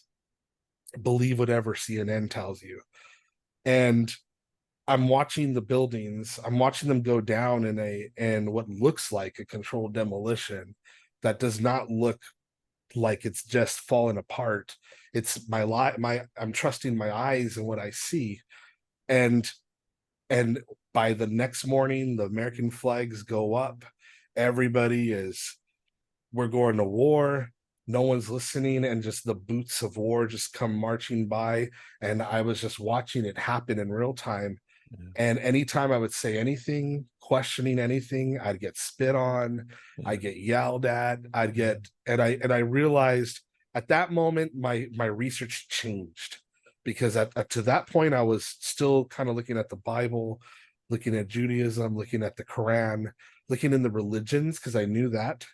[SPEAKER 2] believe whatever CNN tells you. And I'm watching the buildings, I'm watching them go down in what looks like a controlled demolition that does not look like it's just falling apart. It's I'm trusting my eyes and what I see. And and by the next morning, the American flags go up. Everybody is, we're going to war. No one's listening, and just the boots of war just come marching by. And I was just watching it happen in real time.
[SPEAKER 1] Yeah.
[SPEAKER 2] And anytime I would say anything, questioning anything, I'd get spit on,
[SPEAKER 1] Yeah.
[SPEAKER 2] I'd get yelled at, and I realized at that moment my research changed, because to that point I was still kind of looking at the Bible, looking at Judaism, looking at the Quran, looking in the religions, because I knew that.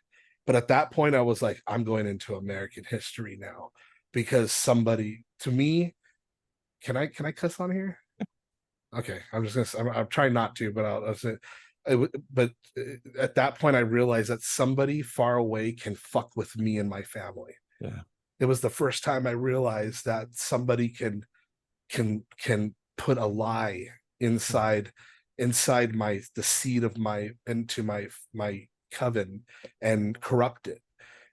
[SPEAKER 2] But at that point I was like, I'm going into American history now, because somebody, to me, can I cuss on here? Okay, I'm just gonna. I'm trying not to, but I'll say. But at that point, I realized that somebody far away can fuck with me and my family.
[SPEAKER 1] Yeah.
[SPEAKER 2] It was the first time I realized that somebody can put a lie inside inside the seed of my into my coven and corrupt it.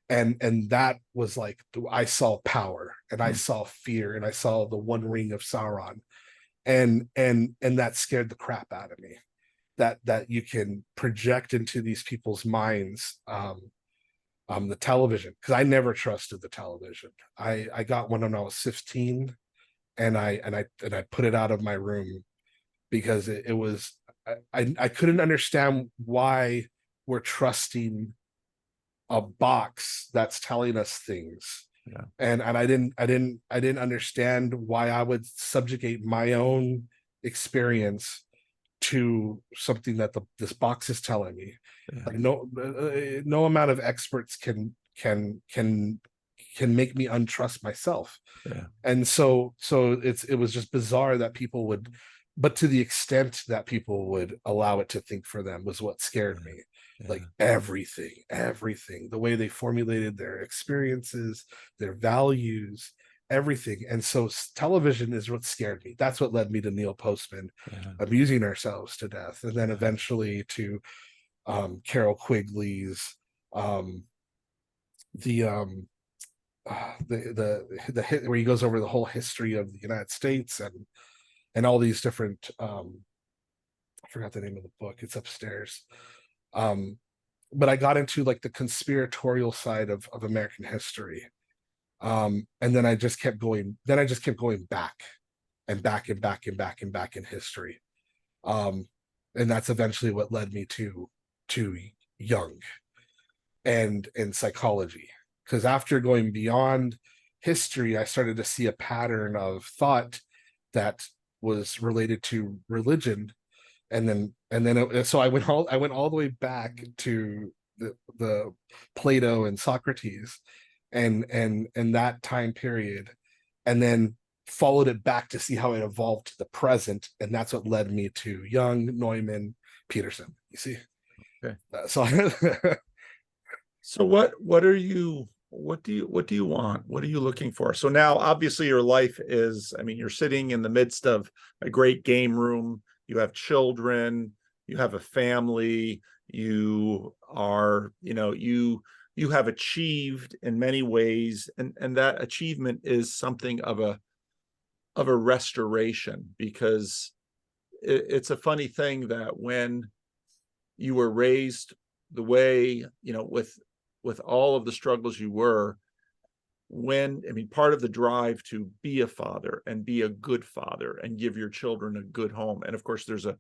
[SPEAKER 2] And that was like, I saw power and I
[SPEAKER 1] Hmm.
[SPEAKER 2] saw fear and I saw the one ring of Sauron, and that scared the crap out of me, that you can project into these people's minds, the television, because I never trusted the television. I got one when I was 15, and I put it out of my room because it was, I couldn't understand why we're trusting a box that's telling us things.
[SPEAKER 1] Yeah.
[SPEAKER 2] And I didn't understand why I would subjugate my own experience to something that this box is telling me.
[SPEAKER 1] Yeah.
[SPEAKER 2] Like, no amount of experts can make me untrust myself.
[SPEAKER 1] Yeah.
[SPEAKER 2] And so it was just bizarre that people would, but to the extent that people would allow it to think for them was what scared
[SPEAKER 1] Yeah.
[SPEAKER 2] me. Like
[SPEAKER 1] Yeah.
[SPEAKER 2] everything, the way they formulated their experiences, their values, everything. And so television is what scared me. That's what led me to Neil Postman
[SPEAKER 1] Yeah.
[SPEAKER 2] amusing ourselves to death, and then
[SPEAKER 1] Yeah.
[SPEAKER 2] eventually to Carol Quigley's, um, the the hit where he goes over the whole history of the United States, and all these different, I forgot the name of the book. It's upstairs. Um, but I got into like the conspiratorial side of American history. And then I just kept going, back and back and back and back and back in history. Um, and that's eventually what led me to Jung and psychology. Because after going beyond history, I started to see a pattern of thought that was related to religion, so I went all the way back to the Plato and Socrates, and that time period, and then followed it back to see how it evolved to the present, and that's what led me to Jung, Neumann, Peterson. You see,
[SPEAKER 1] Okay.
[SPEAKER 2] so
[SPEAKER 1] So what do you want? What are you looking for? So now obviously your life is, I mean, you're sitting in the midst of a great game room, you have children, you have a family, you are, you have achieved in many ways, and that achievement is something of a restoration, because it's a funny thing that when you were raised the way, with all of the struggles you were, I mean, part of the drive to be a father and be a good father and give your children a good home. And of course, there's a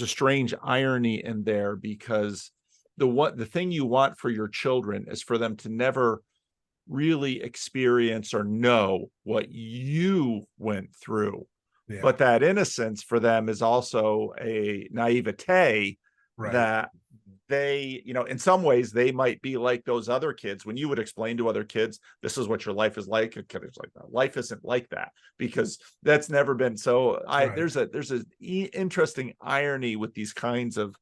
[SPEAKER 1] strange irony in there, because the thing you want for your children is for them to never really experience or know what you went through.
[SPEAKER 2] yeah,
[SPEAKER 1] But that innocence for them is also a naivete
[SPEAKER 2] right,
[SPEAKER 1] that they, in some ways, they might be like those other kids. When you would explain to other kids, this is what your life is like, a kid is like, that life isn't like that, because that's never been. So
[SPEAKER 2] right.
[SPEAKER 1] there's an interesting irony with these kinds of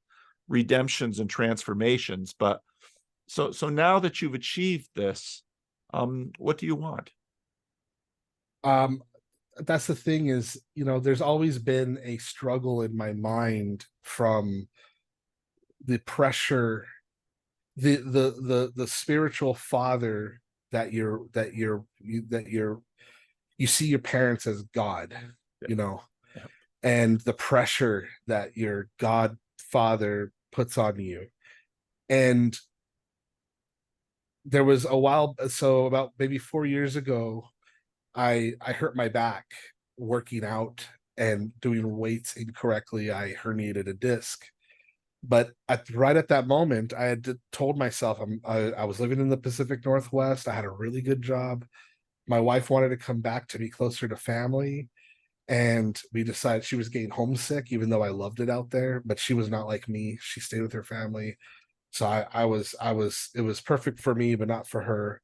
[SPEAKER 1] redemptions and transformations. But so now that you've achieved this, what do you want?
[SPEAKER 2] Um, that's the thing is, there's always been a struggle in my mind from the pressure, the spiritual father you see your parents as God,
[SPEAKER 1] Yeah.
[SPEAKER 2] you know,
[SPEAKER 1] Yeah.
[SPEAKER 2] and the pressure that your godfather puts on you. And there was a while, so about maybe 4 years ago, I hurt my back working out and doing weights incorrectly. I herniated a disc. But right at that moment, I had told myself I was living in the Pacific Northwest. I had a really good job. My wife wanted to come back to be closer to family, and we decided she was getting homesick, even though I loved it out there. But she was not like me. She stayed with her family. So it was perfect for me, but not for her.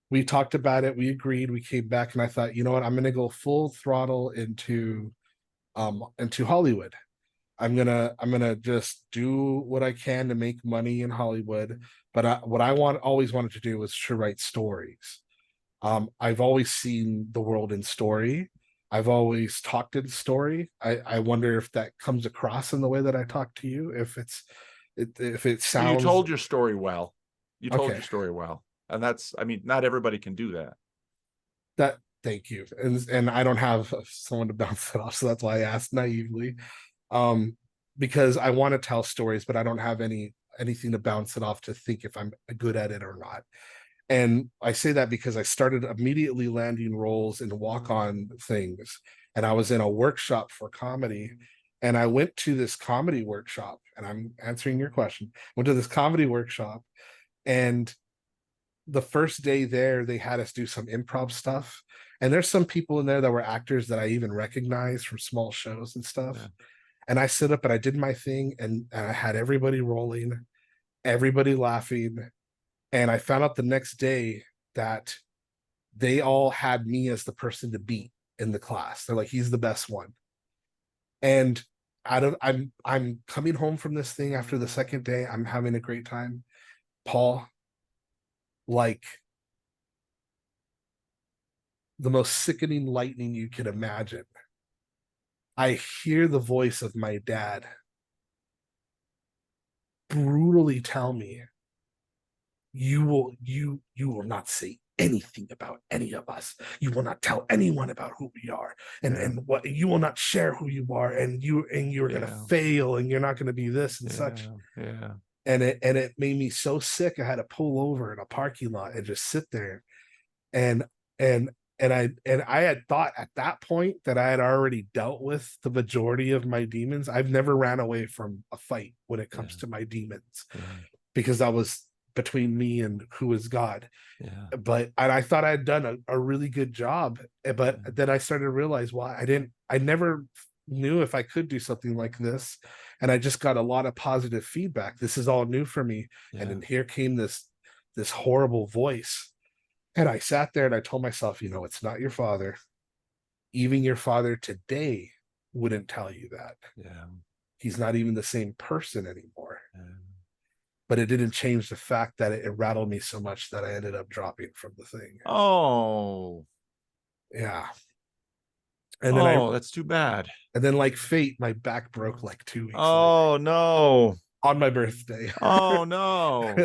[SPEAKER 2] We talked about it. We agreed. We came back, and I thought, you know what? I'm going to go full throttle into Hollywood. I'm gonna just do what I can to make money in Hollywood. But what I always wanted to do was to write stories. I've always seen the world in story. I've always talked in story. I wonder if that comes across in the way that I talk to you, if it
[SPEAKER 1] Well, you
[SPEAKER 2] sounds
[SPEAKER 1] told your story well. You told
[SPEAKER 2] okay.
[SPEAKER 1] your story well. And that's, I mean, not everybody can do that.
[SPEAKER 2] That thank you. And I don't have someone to bounce it off, so that's why I asked naively. Um, because I want to tell stories, but I don't have anything to bounce it off to think if I'm good at it or not. And I say that because I started immediately landing roles in walk-on things, and I was in a workshop for comedy. And I went to this comedy workshop, and I'm answering your question. Went to this comedy workshop, and the first day there, they had us do some improv stuff. And there's some people in there that were actors that I even recognize from small shows and
[SPEAKER 1] Yeah.
[SPEAKER 2] stuff. And I stood up and I did my thing, and I had everybody rolling, everybody laughing. And I found out the next day that they all had me as the person to beat in the class. They're like, he's the best one. And I'm coming home from this thing after the second day. I'm having a great time. Paul, like the most sickening lightning you could imagine. I hear the voice of my dad brutally tell me, you will not say anything about any of us. You will not tell anyone about who we are,
[SPEAKER 1] Yeah.
[SPEAKER 2] and what you will not share who you are, and you're gonna
[SPEAKER 1] Yeah.
[SPEAKER 2] fail, and you're not gonna be this and such.
[SPEAKER 1] Yeah. Yeah.
[SPEAKER 2] And it made me so sick. I had to pull over in a parking lot and just sit there. And and and I had thought at that point that I had already dealt with the majority of my demons. I've never ran away from a fight when it comes
[SPEAKER 1] Yeah.
[SPEAKER 2] to my demons,
[SPEAKER 1] Yeah.
[SPEAKER 2] because that was between me and who is God.
[SPEAKER 1] Yeah.
[SPEAKER 2] But and I thought I had done a really good job. But then I started to realize why I never knew if I could do something like this. And I just got a lot of positive feedback. This is all new for me. And
[SPEAKER 1] Yeah.
[SPEAKER 2] then here came this horrible voice. And I sat there and I told myself, it's not your father. Even your father today wouldn't tell you that.
[SPEAKER 1] Yeah.
[SPEAKER 2] He's not even the same person anymore.
[SPEAKER 1] Yeah.
[SPEAKER 2] But it didn't change the fact that it rattled me so much that I ended up dropping from the thing.
[SPEAKER 1] Oh.
[SPEAKER 2] Yeah. And then
[SPEAKER 1] Oh, that's too bad.
[SPEAKER 2] like fate, my back broke like 2 weeks later
[SPEAKER 1] Oh no.
[SPEAKER 2] on my birthday.
[SPEAKER 1] Oh no.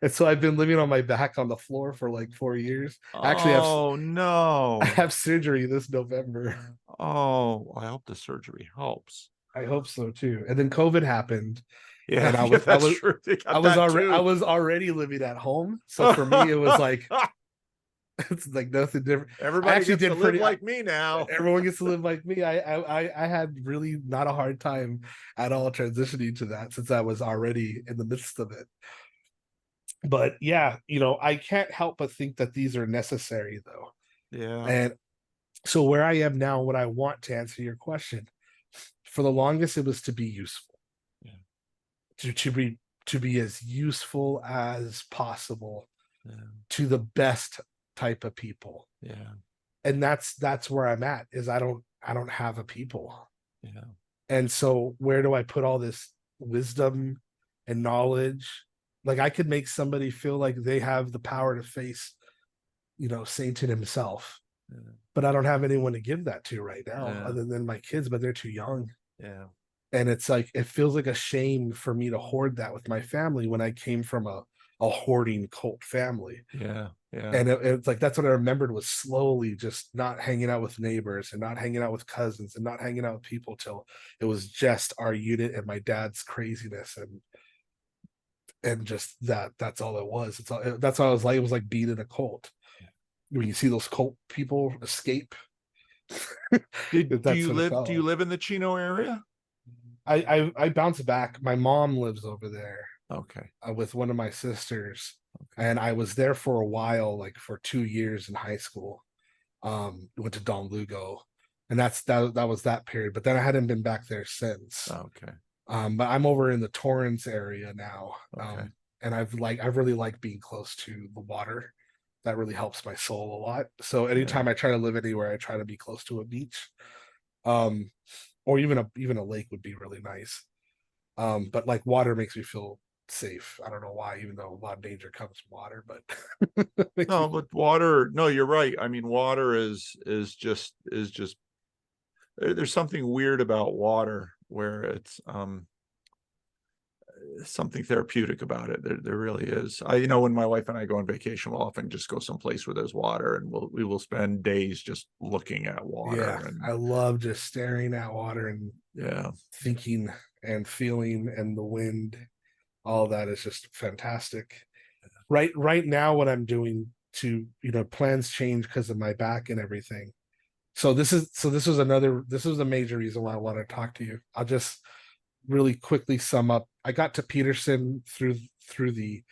[SPEAKER 2] And so I've been living on my back on the floor for like 4 years. Actually,
[SPEAKER 1] Oh
[SPEAKER 2] I
[SPEAKER 1] no.
[SPEAKER 2] have surgery this November.
[SPEAKER 1] Oh, I hope the surgery helps.
[SPEAKER 2] I hope so too. And then COVID happened,
[SPEAKER 1] Yeah,
[SPEAKER 2] and
[SPEAKER 1] yeah, that's true. They got that
[SPEAKER 2] I
[SPEAKER 1] too.
[SPEAKER 2] was already living at home. So for me, it was like it's like nothing different. I
[SPEAKER 1] Everybody
[SPEAKER 2] actually
[SPEAKER 1] gets to
[SPEAKER 2] did
[SPEAKER 1] live
[SPEAKER 2] pretty.
[SPEAKER 1] like me now.
[SPEAKER 2] Everyone gets to live like me. I had really not a hard time at all transitioning to that, since I was already in the midst of it. But yeah, I can't help but think that these are necessary though.
[SPEAKER 1] Yeah.
[SPEAKER 2] And so where I am now, what I want to answer your question, for the longest it was to be useful.
[SPEAKER 1] Yeah.
[SPEAKER 2] To be as useful as possible,
[SPEAKER 1] Yeah.
[SPEAKER 2] to the best type of people.
[SPEAKER 1] Yeah.
[SPEAKER 2] And that's where I'm at, is I don't have a people.
[SPEAKER 1] Yeah.
[SPEAKER 2] And so where do I put all this wisdom and knowledge? Like I could make somebody feel like they have the power to face, Satan himself.
[SPEAKER 1] Yeah.
[SPEAKER 2] But I don't have anyone to give that to right now,
[SPEAKER 1] Yeah.
[SPEAKER 2] other than my kids, but they're too young.
[SPEAKER 1] Yeah.
[SPEAKER 2] And it's like it feels like a shame for me to hoard that with my family when I came from a hoarding cult family.
[SPEAKER 1] Yeah. Yeah.
[SPEAKER 2] And it's like that's what I remembered, was slowly just not hanging out with neighbors and not hanging out with cousins and not hanging out with people, till it was just our unit and my dad's craziness, and just that's all it was. That's all it was like. It was like being in a cult.
[SPEAKER 1] Yeah.
[SPEAKER 2] When you see those cult people escape,
[SPEAKER 1] Do
[SPEAKER 2] that's
[SPEAKER 1] you
[SPEAKER 2] what it
[SPEAKER 1] live
[SPEAKER 2] felt
[SPEAKER 1] do you
[SPEAKER 2] like.
[SPEAKER 1] live in the Chino area?
[SPEAKER 2] I bounce back. My mom lives over there
[SPEAKER 1] Okay.
[SPEAKER 2] with one of my sisters,
[SPEAKER 1] Okay.
[SPEAKER 2] and I was there for a while, like for 2 years in high school. Went to Don Lugo, and that was that period. But then I hadn't been back there since.
[SPEAKER 1] Okay.
[SPEAKER 2] But I'm over in the Torrance area now,
[SPEAKER 1] Okay.
[SPEAKER 2] and I really like being close to the water. That really helps my soul a lot. So anytime
[SPEAKER 1] Yeah.
[SPEAKER 2] I try to live anywhere, I try to be close to a beach, um, or even a lake would be really nice. But like water makes me feel safe. I don't know why, even though a lot of danger comes from water, but
[SPEAKER 1] No, but water, no, you're right. I mean, water is just there's something weird about water where it's something therapeutic about it. There really is. When my wife and I go on vacation, we'll often just go someplace where there's water, and we will spend days just looking at water.
[SPEAKER 2] yeah,
[SPEAKER 1] And
[SPEAKER 2] I love just staring at water and
[SPEAKER 1] yeah,
[SPEAKER 2] thinking and feeling, and the wind, all that is just fantastic. Right now, what I'm doing to, plans change because of my back and everything. This was a major reason why I want to talk to you. I'll just really quickly sum up. I got to Peterson through the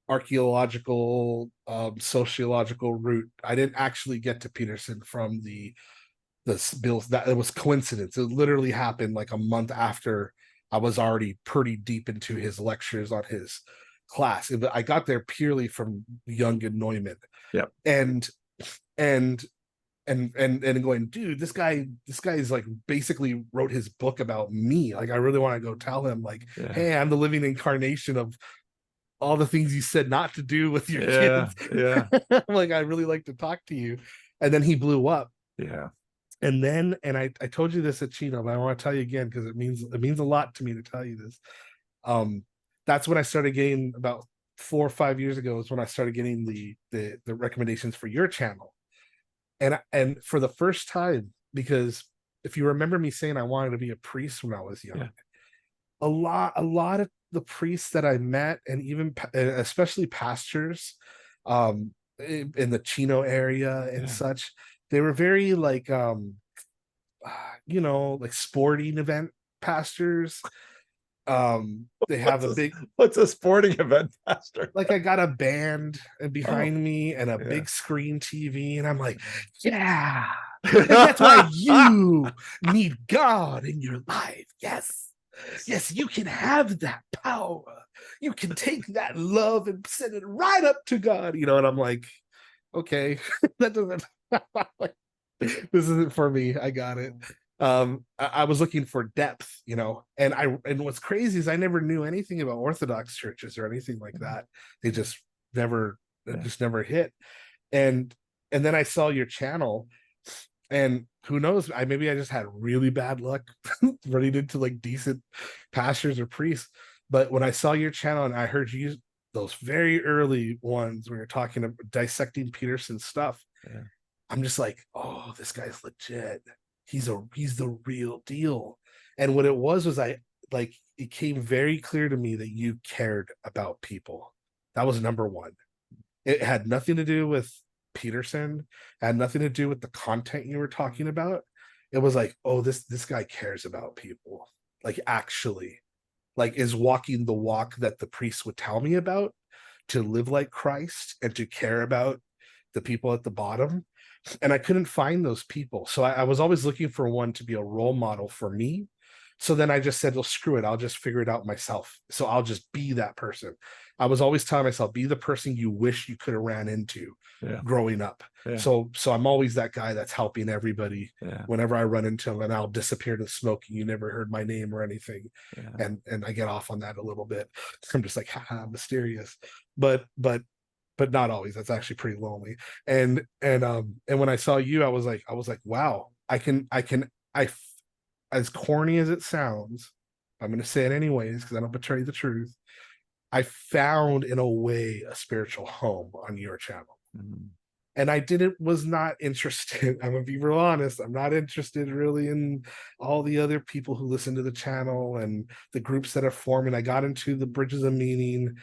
[SPEAKER 2] archaeological, sociological route. I didn't actually get to Peterson from the bills. That it was coincidence. It literally happened like a month after I was already pretty deep into his lectures on his class. I got there purely from Jung and Neumann.
[SPEAKER 1] yeah,
[SPEAKER 2] And and and going, dude, this guy's like basically wrote his book about me. Like, I really want to go tell him, like,
[SPEAKER 1] yeah,
[SPEAKER 2] hey, I'm the living incarnation of all the things you said not to do with your
[SPEAKER 1] yeah,
[SPEAKER 2] kids.
[SPEAKER 1] yeah,
[SPEAKER 2] Like, I really like to talk to you. And then he blew up.
[SPEAKER 1] yeah.
[SPEAKER 2] And then, I told you this at Chino, but I want to tell you again because it means a lot to me to tell you this. That's when I started getting, about 4 or 5 years ago, is when I started getting the recommendations for your channel. And for the first time, because if you remember me saying I wanted to be a priest when I was young,
[SPEAKER 1] Yeah.
[SPEAKER 2] a lot of the priests that I met, and even especially pastors, in the Chino area and
[SPEAKER 1] Yeah.
[SPEAKER 2] such, they were very like, like sporting event pastors. They have
[SPEAKER 1] What's a sporting event, Pastor?
[SPEAKER 2] like, I got a band
[SPEAKER 1] Oh,
[SPEAKER 2] behind me and a
[SPEAKER 1] yeah.
[SPEAKER 2] big screen TV, and I'm like, yeah. And that's why you need God in your life. Yes. Yes, you can have that power. You can take that love and send it right up to God. And I'm like, okay, that doesn't this isn't for me. I got it. I was looking for depth, and what's crazy is I never knew anything about Orthodox churches or anything like that. They just never it
[SPEAKER 1] Yeah.
[SPEAKER 2] just never hit. And then I saw your channel, and who knows, maybe I just had really bad luck running into like decent pastors or priests. But when I saw your channel and I heard you those very early ones where you're talking about dissecting Peterson's stuff,
[SPEAKER 1] Yeah.
[SPEAKER 2] I'm just like, oh, this guy's legit. He's the real deal. And what it was it came very clear to me that you cared about people. That was number one. It had nothing to do with Peterson, had nothing to do with the content you were talking about. It was like, oh, this guy cares about people. Like, actually, like, is walking the walk that the priest would tell me about, to live like Christ and to care about the people at the bottom. And I couldn't find those people. So I was always looking for one to be a role model for me. So then I just said, well, screw it. I'll just figure it out myself. So I'll just be that person. I was always telling myself, be the person you wish you could have ran into
[SPEAKER 1] Yeah.
[SPEAKER 2] growing up.
[SPEAKER 1] Yeah.
[SPEAKER 2] So I'm always that guy that's helping everybody.
[SPEAKER 1] Yeah.
[SPEAKER 2] Whenever I run into them, and I'll disappear to smoke, and you never heard my name or anything.
[SPEAKER 1] Yeah.
[SPEAKER 2] And I get off on that a little bit. I'm just like, haha, mysterious. But not always. That's actually pretty lonely. And when I saw you, I was like, wow, I as corny as it sounds, I'm gonna say it anyways because I don't betray the truth. I found, in a way, a spiritual home on your channel.
[SPEAKER 1] Mm-hmm.
[SPEAKER 2] And was not interested. I'm gonna be real honest. I'm not interested really in all the other people who listen to the channel and the groups that are forming. I got into the Bridges of Meaning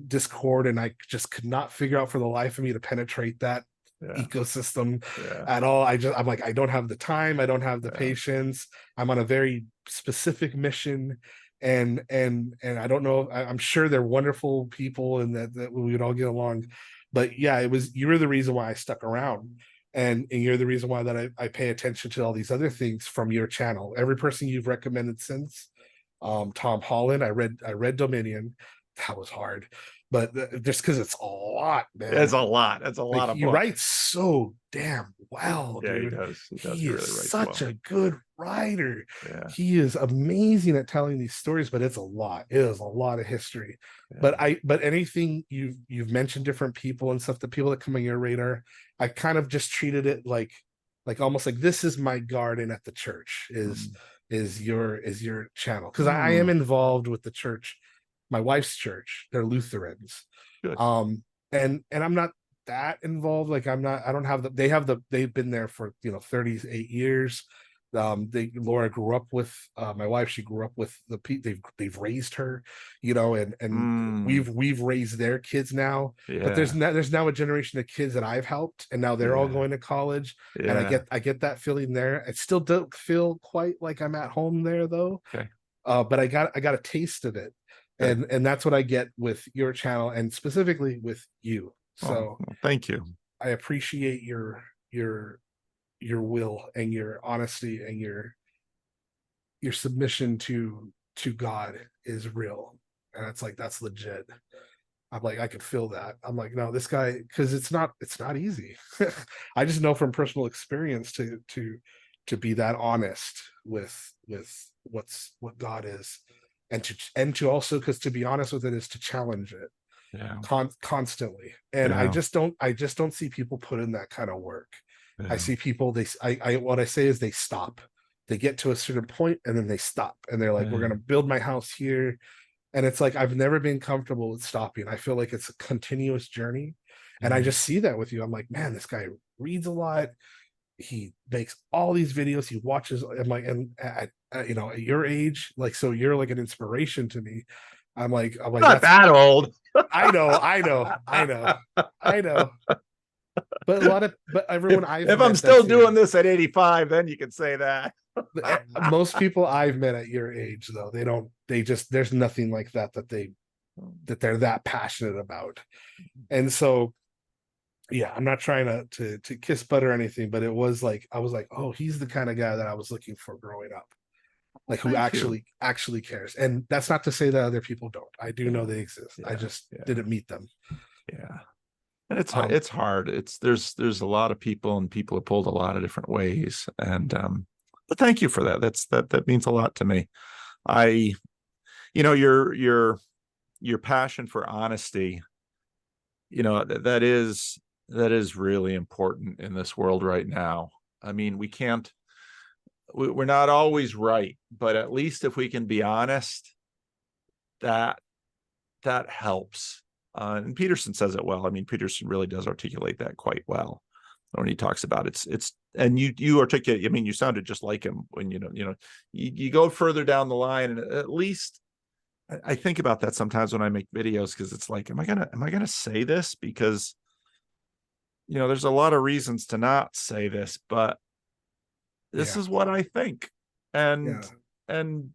[SPEAKER 2] Discord, and I just could not figure out for the life of me to penetrate that ecosystem at all. I'm like, I don't have the time, I don't have the patience. I'm on a very specific mission, and I don't know. I'm sure they're wonderful people, and that we would all get along. But yeah, you were the reason why I stuck around, and you're the reason why that I pay attention to all these other things from your channel. Every person you've recommended since, Tom Holland, I read Dominion. That was hard. but just because it's a lot, man.
[SPEAKER 1] It's a lot. It's a
[SPEAKER 2] Like
[SPEAKER 1] lot of
[SPEAKER 2] he
[SPEAKER 1] books.
[SPEAKER 2] writes so damn well,
[SPEAKER 1] Yeah,
[SPEAKER 2] dude.
[SPEAKER 1] he does.
[SPEAKER 2] He
[SPEAKER 1] He
[SPEAKER 2] is
[SPEAKER 1] really writes
[SPEAKER 2] such
[SPEAKER 1] well.
[SPEAKER 2] a good writer.
[SPEAKER 1] Yeah.
[SPEAKER 2] He is amazing at telling these stories, but it's a lot. It is a lot of history.
[SPEAKER 1] Yeah.
[SPEAKER 2] But anything you've mentioned different people and stuff, the people that come on your radar, I kind of just treated it like almost like this is my garden at the church
[SPEAKER 1] Mm.
[SPEAKER 2] is your channel. Because I am
[SPEAKER 1] Mm.
[SPEAKER 2] involved with the church, my wife's church. They're Lutherans.
[SPEAKER 1] Good.
[SPEAKER 2] And I'm not that involved. Like I don't have they've been there for 38 years. Laura grew up with my wife. She grew up with they've raised her, and
[SPEAKER 1] Mm.
[SPEAKER 2] we've raised their kids now. But
[SPEAKER 1] Yeah.
[SPEAKER 2] there's now a generation of kids that I've helped, and now they're all
[SPEAKER 1] Yeah.
[SPEAKER 2] going to college. And
[SPEAKER 1] Yeah.
[SPEAKER 2] I get that feeling there. I still don't feel quite like I'm at home there though.
[SPEAKER 1] Okay.
[SPEAKER 2] But I got a taste of it.
[SPEAKER 1] Good.
[SPEAKER 2] And that's what I get with your channel and specifically with you.
[SPEAKER 1] Oh,
[SPEAKER 2] So
[SPEAKER 1] well, thank you.
[SPEAKER 2] I appreciate your will and your honesty and your submission to God is real. And it's like that's legit. I'm like, I could feel that. I'm like, no, this guy, because it's not easy. I just know from personal experience to be that honest with what God is, and to also, because to be honest with it is to challenge it
[SPEAKER 1] Yeah.
[SPEAKER 2] constantly. And
[SPEAKER 1] Yeah.
[SPEAKER 2] I just don't see people put in that kind of work. I
[SPEAKER 1] Yeah.
[SPEAKER 2] see people, I what I say is they stop. They get to a certain point and then they stop and they're like, we're
[SPEAKER 1] Yeah.
[SPEAKER 2] gonna build my house here. And it's like I've never been comfortable with stopping. I feel like it's a continuous journey. And I
[SPEAKER 1] Yeah.
[SPEAKER 2] just see that with you. I'm like, man, this guy reads a lot. He makes all these videos. He watches. I'm like, and at your age, like, so you're like an inspiration to me. I'm like,
[SPEAKER 1] Not that old.
[SPEAKER 2] I know, I know. But everyone I've
[SPEAKER 1] If I'm
[SPEAKER 2] met
[SPEAKER 1] still
[SPEAKER 2] that's
[SPEAKER 1] doing this at 85, then you can say that.
[SPEAKER 2] most people I've met at your age though, there's nothing like that they're that passionate about. And so yeah, I'm not trying to kiss butt or anything, but it was like I was like, oh, he's the kind of guy that I was looking for growing up. Like who
[SPEAKER 1] Thank you.
[SPEAKER 2] actually cares. And that's not to say that other people don't. I do know they exist. I
[SPEAKER 1] Yeah.
[SPEAKER 2] just
[SPEAKER 1] Yeah.
[SPEAKER 2] didn't meet them.
[SPEAKER 1] Yeah. And it's
[SPEAKER 2] Um,
[SPEAKER 1] hard. There's a lot of people, and people have pulled a lot of different ways. And but thank you for that. That means a lot to me. I your passion for honesty, that is really important in this world right now. I mean, we're not always right, but at least if we can be honest, that helps. And Peterson says it well. I mean, Peterson really does articulate that quite well when he talks about it's and you articulate. I mean, you sounded just like him when you go further down the line, and at least I think about that sometimes when I make videos, because it's like, am I gonna say this? Because there's a lot of reasons to not say this, but this
[SPEAKER 2] yeah,
[SPEAKER 1] is what I think. And
[SPEAKER 2] yeah,
[SPEAKER 1] and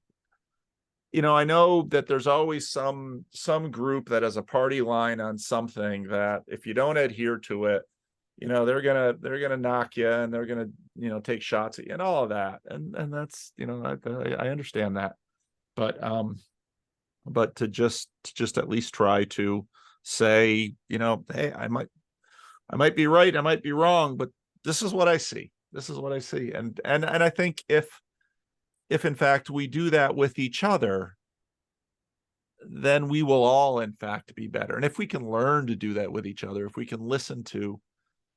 [SPEAKER 1] I know that there's always some group that has a party line on something that if you don't adhere to it, they're gonna knock you, and they're gonna take shots at you and all of that. And that's I understand that. But to just at least try to say, hey, I might be right, I might be wrong, but this is what I see. This is what I see. And I think if in fact we do that with each other, then we will all in fact be better. And if we can learn to do that with each other, if we can listen to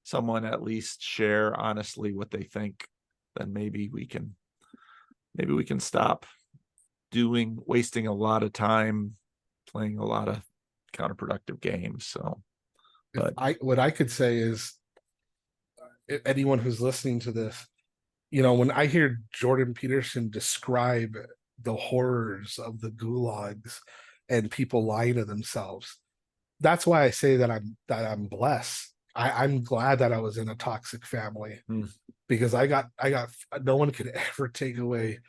[SPEAKER 1] someone at least share honestly what they think, then maybe we can stop wasting a lot of time playing a lot of counterproductive games. So, but
[SPEAKER 2] what I could say is anyone who's listening to this, when I hear Jordan Peterson describe the horrors of the gulags and people lying to themselves, that's why I say that I'm blessed. I'm glad that I was in a toxic family because I got no one could ever take away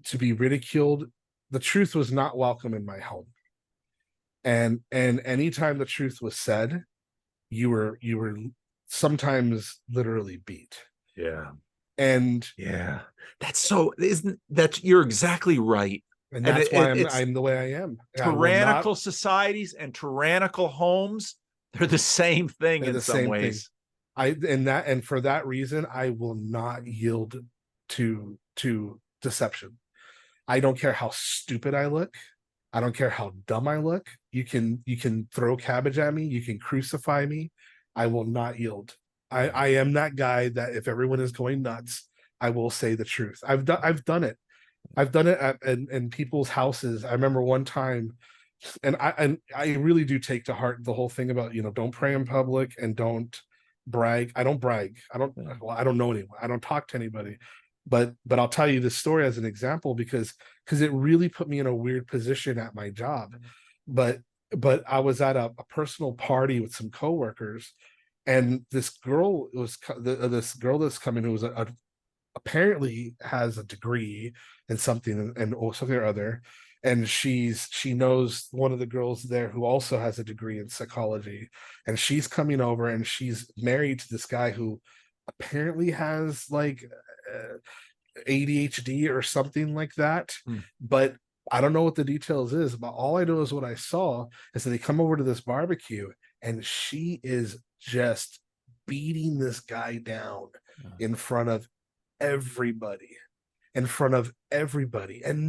[SPEAKER 2] to be ridiculed. The truth was not welcome in my home. And anytime the truth was said, you were sometimes literally beat.
[SPEAKER 1] yeah.
[SPEAKER 2] And
[SPEAKER 1] Yeah, isn't that, you're exactly right.
[SPEAKER 2] And
[SPEAKER 1] And
[SPEAKER 2] that's why
[SPEAKER 1] it's
[SPEAKER 2] I'm the way I am. I will not.
[SPEAKER 1] tyrannical societies and tyrannical homes. They're the same thing
[SPEAKER 2] They're
[SPEAKER 1] in
[SPEAKER 2] the
[SPEAKER 1] some
[SPEAKER 2] same thing.
[SPEAKER 1] ways.
[SPEAKER 2] And for that reason, I will not yield to deception. I don't care how stupid I look. I don't care how dumb I look. You can throw cabbage at me. You can crucify me. I will not yield. I am that guy that if everyone is going nuts, I will say the truth. I've done it. I've done it in people's houses. I remember one time, and I really do take to heart the whole thing about, don't pray in public and don't brag. I don't brag. I don't know anyone. I don't talk to anybody. But I'll tell you this story as an example because it really put me in a weird position at my job. But I was at a personal party with some coworkers, and this girl this girl that's coming who was apparently has a degree in something and or something or other, and she knows one of the girls there who also has a degree in psychology, and she's coming over and she's married to this guy who apparently has like ADHD or something like that. But I don't know what the details is, but all I know is what I saw is that they come over to this barbecue and she is just beating this guy down in front of everybody, and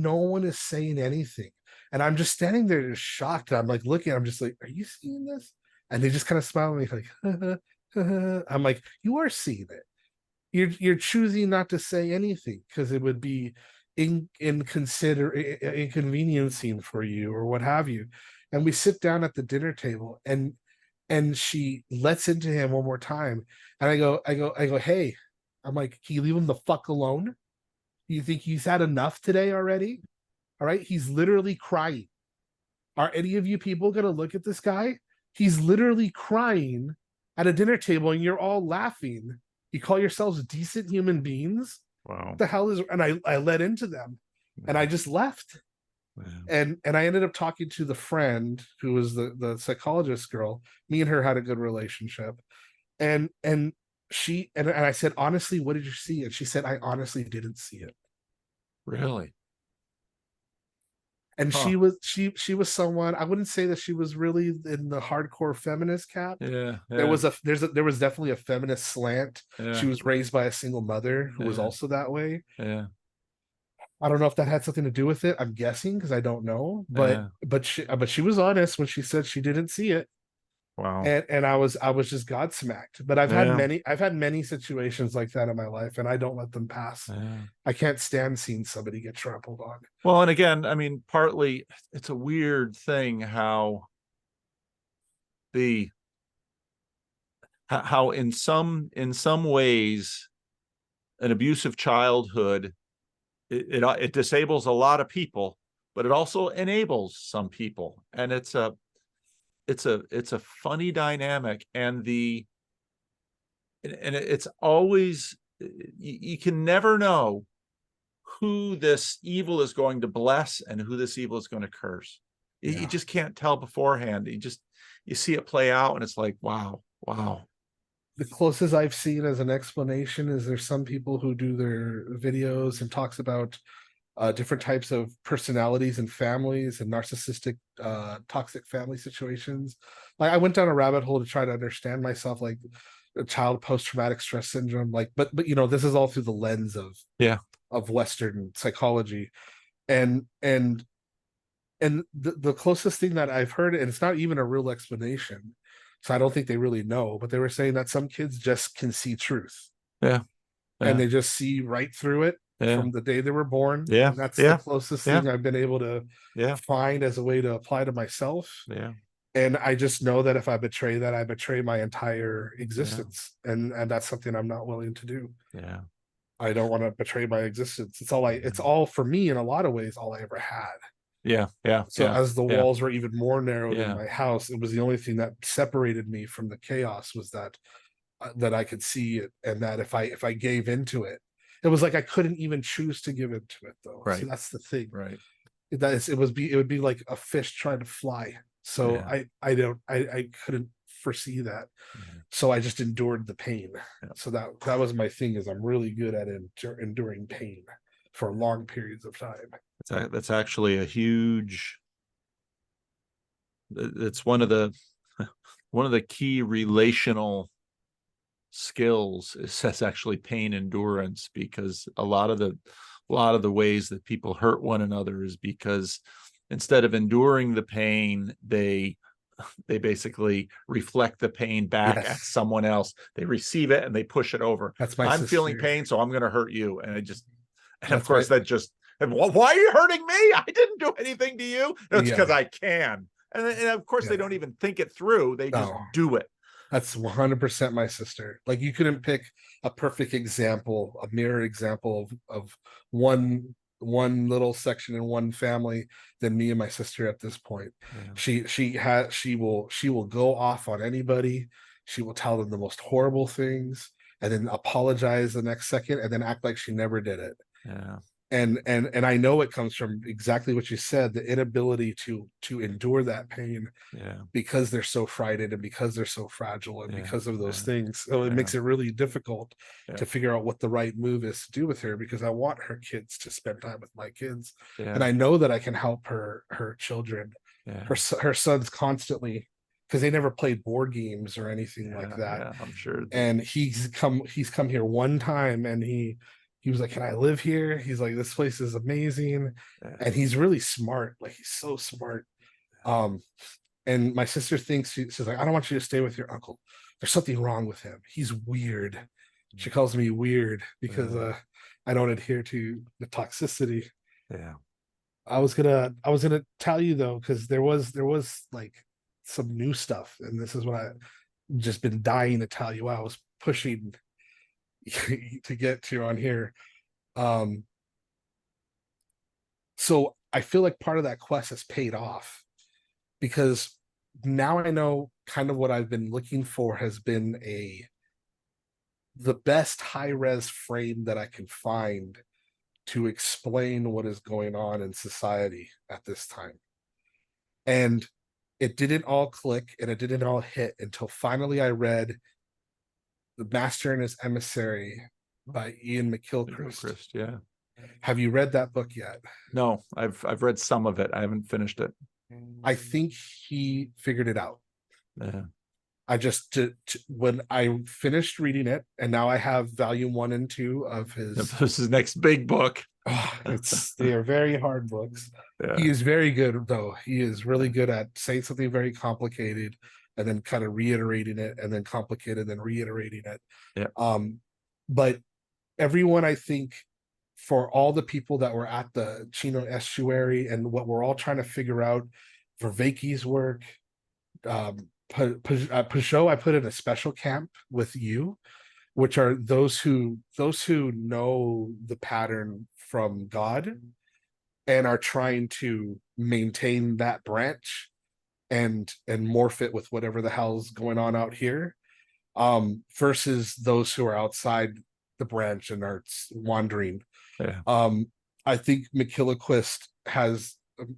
[SPEAKER 2] no one is saying anything. And I'm just standing there just shocked. I'm like looking, I'm just like, are you seeing this? And they just kind of smile at me like, I'm like, you are seeing it. You're choosing not to say anything because it would be inconveniencing for you or what have you. And we sit down at the dinner table, and she lets into him one more time. And I go, hey, I'm like, can you leave him the fuck alone? You think he's had enough today already? All right. He's literally crying. Are any of you people going to look at this guy? He's literally crying at a dinner table and you're all laughing. You call yourselves decent human beings?
[SPEAKER 1] Wow.
[SPEAKER 2] What the hell is, and I let into them and I just left.
[SPEAKER 1] Wow.
[SPEAKER 2] And I ended up talking to the friend who was the psychologist girl. Me and her had a good relationship. And she and I said, honestly, what did you see? And she said, I honestly didn't see it.
[SPEAKER 1] Really?
[SPEAKER 2] And she was someone, I wouldn't say that she was really in the hardcore feminist camp.
[SPEAKER 1] Yeah.
[SPEAKER 2] There was definitely a feminist slant.
[SPEAKER 1] Yeah.
[SPEAKER 2] She was raised by a single mother who was also that way.
[SPEAKER 1] Yeah.
[SPEAKER 2] I don't know if that had something to do with it. I'm guessing because I don't know. But she was honest when she said she didn't see it.
[SPEAKER 1] Wow.
[SPEAKER 2] And I was just godsmacked. But I've had many situations like that in my life, and I don't let them pass.
[SPEAKER 1] Yeah.
[SPEAKER 2] I can't stand seeing somebody get trampled on.
[SPEAKER 1] Well, and again, I mean, partly it's a weird thing how in some ways an abusive childhood it disables a lot of people, but it also enables some people, and it's a funny dynamic. And it's always, you can never know who this evil is going to bless and who this evil is going to curse. You just can't tell beforehand. You see it play out and it's like, wow.
[SPEAKER 2] The closest I've seen as an explanation is there's some people who do their videos and talks about different types of personalities and families and narcissistic, toxic family situations. Like I went down a rabbit hole to try to understand myself, like a child post-traumatic stress syndrome. Like, but this is all through the lens of Western psychology, and the closest thing that I've heard, and it's not even a real explanation, so I don't think they really know, but they were saying that some kids just can see truth. And they just see right through it from the day they were born. And that's the closest thing I've been able to find as a way to apply to myself. And I just know that if I betray that, I betray my entire existence. And that's something I'm not willing to do. I don't want to betray my existence. It's all for me in a lot of ways, all I ever had. So as the walls were even more narrowed in my house, it was the only thing that separated me from the chaos was that I could see it, and that if I gave into it, it was like I couldn't even choose to give into it though. Right. So that's the thing. Right. It would be like a fish trying to fly. So I couldn't foresee that. So I just endured the pain. So that was my thing, is I'm really good at enduring pain for long periods of time.
[SPEAKER 1] That's actually a huge. It's one of the one of the key relational skills is that's actually pain endurance, because a lot of the ways that people hurt one another is because instead of enduring the pain, they basically reflect the pain back at
[SPEAKER 2] Yes,
[SPEAKER 1] someone else. They receive it and they push it over.
[SPEAKER 2] that's my
[SPEAKER 1] I'm feeling
[SPEAKER 2] sister.
[SPEAKER 1] pain, so I'm going to hurt you. And of
[SPEAKER 2] That's my
[SPEAKER 1] course that just, why are you hurting me? I didn't do anything to you. No, it's because
[SPEAKER 2] yeah.
[SPEAKER 1] I can. And of course they
[SPEAKER 2] Yeah.
[SPEAKER 1] don't even think it through. They just
[SPEAKER 2] No,
[SPEAKER 1] do it.
[SPEAKER 2] that's 100% my sister. Like you couldn't pick a perfect example, a mirror example of one little section in one family than me and my sister at this point.
[SPEAKER 1] Yeah.
[SPEAKER 2] She will go off on anybody. She will tell them the most horrible things and then apologize the next second and then act like she never did it.
[SPEAKER 1] Yeah.
[SPEAKER 2] And I know it comes from exactly what you said, the inability to endure that pain
[SPEAKER 1] Yeah.
[SPEAKER 2] because they're so frightened and because they're so fragile and
[SPEAKER 1] Yeah.
[SPEAKER 2] because of those
[SPEAKER 1] Yeah.
[SPEAKER 2] things. So it
[SPEAKER 1] Yeah.
[SPEAKER 2] makes it really difficult
[SPEAKER 1] Yeah.
[SPEAKER 2] to figure out what the right move is to do with her, because I want her kids to spend time with my kids.
[SPEAKER 1] Yeah.
[SPEAKER 2] And I know that I can help her children.
[SPEAKER 1] Yeah.
[SPEAKER 2] Her sons constantly, because they never played board games or anything like that.
[SPEAKER 1] Yeah. I'm sure.
[SPEAKER 2] And he's come here one time and he was like, "Can I live here?" He's like, "This place is amazing."
[SPEAKER 1] Yeah.
[SPEAKER 2] And he's really smart. Like he's so smart. Um, and my sister thinks she's like, "I don't want you to stay with your uncle. There's something wrong with him. He's weird." She calls me weird because I don't adhere to the toxicity.
[SPEAKER 1] Yeah.
[SPEAKER 2] I was gonna tell you though, because there was like some new stuff, and this is what I just been dying to tell you. I was pushing to get to on here. Um, so I feel like part of that quest has paid off because now I know kind of what I've been looking for has been the best high res frame that I can find to explain what is going on in society at this time. And it didn't all click and it didn't all hit until finally I read The Master and His Emissary by Ian McGilchrist.
[SPEAKER 1] Yeah.
[SPEAKER 2] Have you read that book yet?
[SPEAKER 1] No, I've read some of it. I haven't finished it.
[SPEAKER 2] I think he figured it out.
[SPEAKER 1] Yeah.
[SPEAKER 2] I just when I finished reading it, and now I have volume 1 and 2 of his.
[SPEAKER 1] This is his next big book.
[SPEAKER 2] They are very hard books.
[SPEAKER 1] Yeah.
[SPEAKER 2] He is very good though. He is really good at saying something very complicated and then kind of reiterating it, and then complicated, and then reiterating it.
[SPEAKER 1] Yeah.
[SPEAKER 2] But everyone, I think, for all the people that were at the Chino estuary and what we're all trying to figure out, Vervaeke's work, Peugeot, I put in a special camp with you, which are those who know the pattern from God and are trying to maintain that branch and morph it with whatever the hell's going on out here, versus those who are outside the branch and are wandering.
[SPEAKER 1] Yeah.
[SPEAKER 2] I think McGilchrist has, did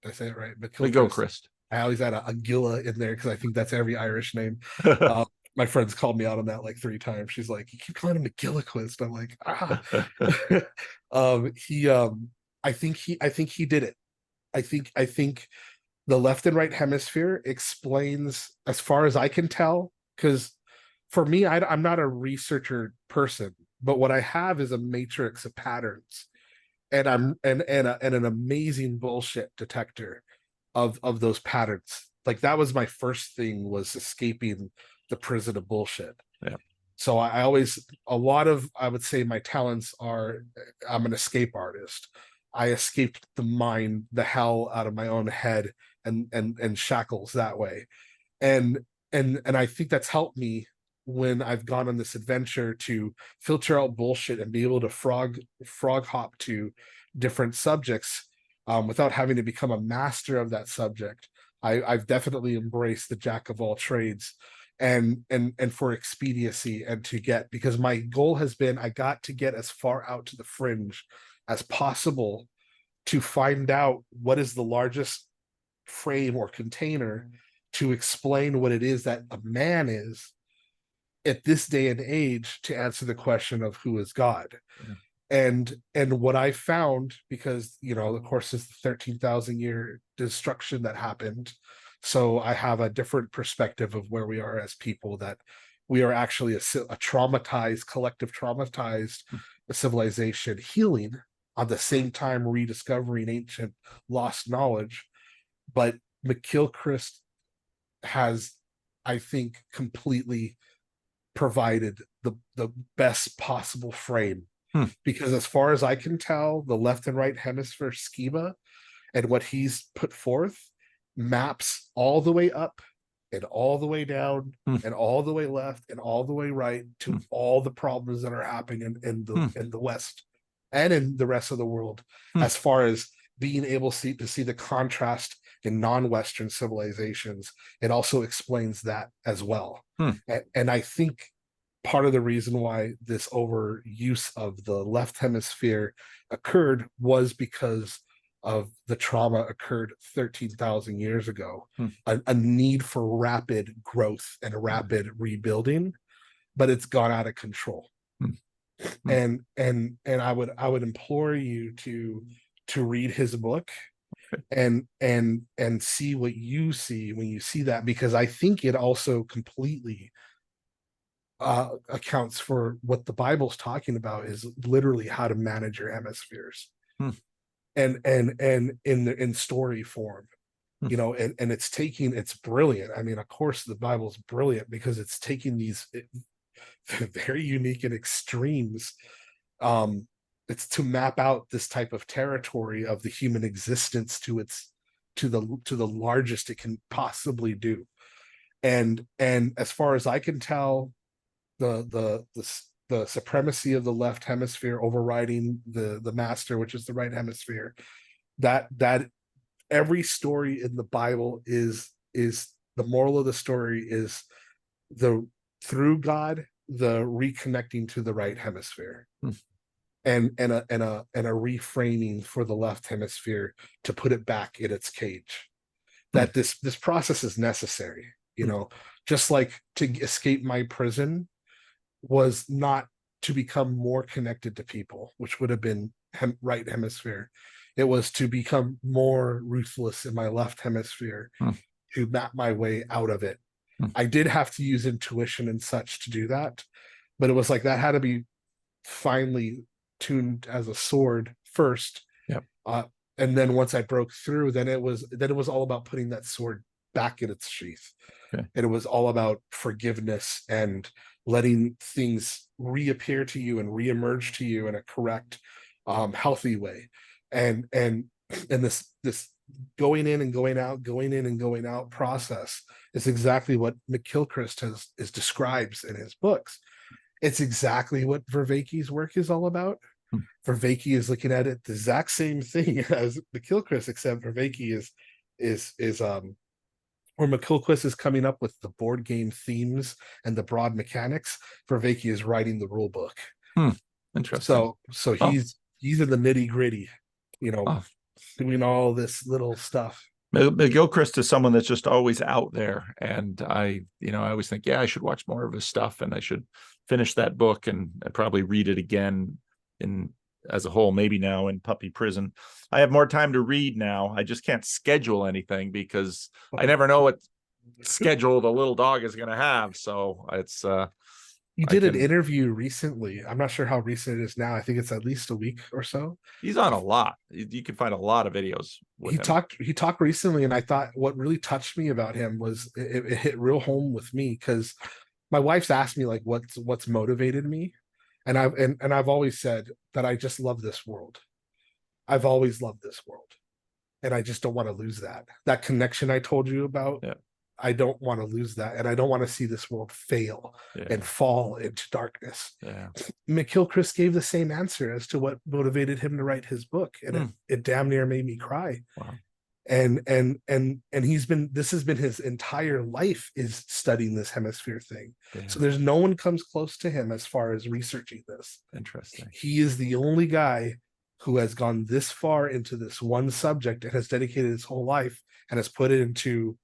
[SPEAKER 2] I say it right?
[SPEAKER 1] McGilchrist.
[SPEAKER 2] I always add a Gilla in there because I think that's every Irish name. My friends called me out on that like 3 times. She's like, "You keep calling him McGilchrist." I'm like, I think he did it. I think the left and right hemisphere explains, as far as I can tell, because for me, I'm not a researcher person, but what I have is a matrix of patterns, and an amazing bullshit detector of those patterns. Like that was my first thing, was escaping the prison of bullshit.
[SPEAKER 1] Yeah.
[SPEAKER 2] So I always, a lot of, I would say my talents are, I'm an escape artist. I escaped the hell out of my own head and shackles that way. And I think that's helped me when I've gone on this adventure to filter out bullshit and be able to frog hop to different subjects, without having to become a master of that subject. I've definitely embraced the jack of all trades, and for expediency, and to get, because my goal has been, I got to get as far out to the fringe as possible to find out what is the largest frame or container to explain what it is that a man is at this day and age, to answer the question of who is God.
[SPEAKER 1] Yeah.
[SPEAKER 2] And what I found, because of course it's the 13,000 year destruction that happened, so I have a different perspective of where we are as people, that we are actually a traumatized, collective traumatized civilization, healing at the same time rediscovering ancient lost knowledge. But McGilchrist has, I think, completely provided the best possible frame. Because as far as I can tell, the left and right hemisphere schema and what he's put forth maps all the way up and all the way down and all the way left and all the way right to all the problems that are happening in the West and in the rest of the world, as far as being able to see the contrast in non-Western civilizations. It also explains that as well. And I think part of the reason why this overuse of the left hemisphere occurred was because of the trauma occurred 13,000 years ago, a need for rapid growth and rapid rebuilding, but it's gone out of control. And I would implore you to read his book and see what you see when you see that, because I think it also completely accounts for what the Bible's talking about, is literally how to manage your hemispheres, and in story form, and it's brilliant. I mean, of course the Bible's brilliant because it's taking these very unique and extremes. It's to map out this type of territory of the human existence to the largest it can possibly do. And as far as I can tell, the supremacy of the left hemisphere overriding the master, which is the right hemisphere, that every story in the Bible is the moral of the story is through God, the reconnecting to the right hemisphere, and a reframing for the left hemisphere to put it back in its cage. That this process is necessary, just like to escape my prison was not to become more connected to people, which would have been right hemisphere. It was to become more ruthless in my left hemisphere, to map my way out of it. I did have to use intuition and such to do that, but it was like that had to be finely tuned as a sword first.
[SPEAKER 1] Yep.
[SPEAKER 2] And then once I broke through, then it was all about putting that sword back in its sheath.
[SPEAKER 1] Okay.
[SPEAKER 2] And it was all about forgiveness and letting things reappear to you and reemerge to you in a correct, healthy way. And this going in and going out process is exactly what McGilchrist describes in his books. It's exactly what Vervaeke's work is all about. Vervaeke is looking at it the exact same thing as McGilchrist, except Vervaeke is where McGilchrist is coming up with the board game themes and the broad mechanics. Vervaeke is writing the rule book.
[SPEAKER 1] Interesting.
[SPEAKER 2] So he's in the nitty gritty, doing all this little stuff.
[SPEAKER 1] McGilchrist is someone that's just always out there, and I always think, I should watch more of his stuff, and I should finish that book and probably read it again as a whole, maybe now in puppy prison. I have more time to read now. I just can't schedule anything because I never know what schedule the little dog is going to have. So it's
[SPEAKER 2] you did an interview recently. I'm not sure how recent it is now. I think it's at least a week or so.
[SPEAKER 1] He's on a lot. You can find a lot of videos with him.
[SPEAKER 2] He talked recently, and I thought what really touched me about him was it hit real home with me, because my wife's asked me like what's motivated me. And I've always said that I just love this world. I've always loved this world, and I just don't want to lose that connection I told you about.
[SPEAKER 1] Yeah.
[SPEAKER 2] I don't want to lose that, and I don't want to see this world fail and fall into darkness.
[SPEAKER 1] Yeah.
[SPEAKER 2] McGilchrist gave the same answer as to what motivated him to write his book, and it damn near made me cry.
[SPEAKER 1] Wow.
[SPEAKER 2] And this has been his entire life, is studying this hemisphere thing. So there's no one comes close to him as far as researching this.
[SPEAKER 1] Interesting.
[SPEAKER 2] He is the only guy who has gone this far into this one subject and has dedicated his whole life and has put it into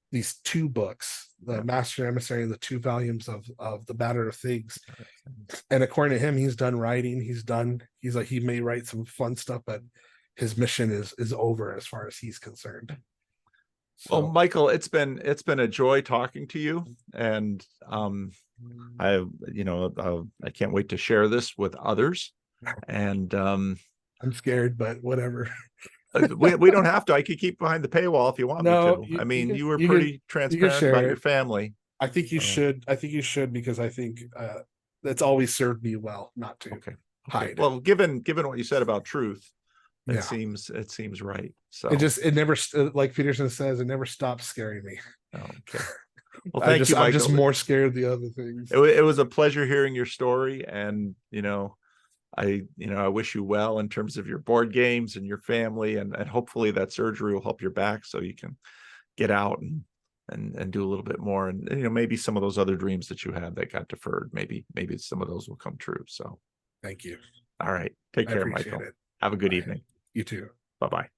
[SPEAKER 2] these two books, the Master and Emissary and the 2 volumes of the Matter of Things. And according to him, he's done writing. He's like, he may write some fun stuff, but his mission is over as far as he's concerned.
[SPEAKER 1] Well,
[SPEAKER 2] So,
[SPEAKER 1] Michael, it's been a joy talking to you, and I I can't wait to share this with others. And
[SPEAKER 2] I'm scared, but whatever.
[SPEAKER 1] we don't have to. I could keep behind the paywall if you want
[SPEAKER 2] No,
[SPEAKER 1] me to. I mean, you were
[SPEAKER 2] you
[SPEAKER 1] pretty
[SPEAKER 2] can
[SPEAKER 1] transparent
[SPEAKER 2] share
[SPEAKER 1] about
[SPEAKER 2] it.
[SPEAKER 1] your family.
[SPEAKER 2] I think you should. I think you should, because I think that's always served me well not to hide.
[SPEAKER 1] Well, given what you said about truth, it
[SPEAKER 2] Yeah.
[SPEAKER 1] seems right. So
[SPEAKER 2] it never, like Peterson says, it never stops scaring me.
[SPEAKER 1] Okay. Well, thank you, Michael.
[SPEAKER 2] I'm just more scared of the other things.
[SPEAKER 1] It was a pleasure hearing your story, and I wish you well in terms of your board games and your family, and hopefully that surgery will help your back so you can get out and do a little bit more, and maybe some of those other dreams that you had that got deferred, maybe some of those will come true. So
[SPEAKER 2] thank you.
[SPEAKER 1] All right, take care, Michael. Have a good evening.
[SPEAKER 2] You too.
[SPEAKER 1] Bye-bye.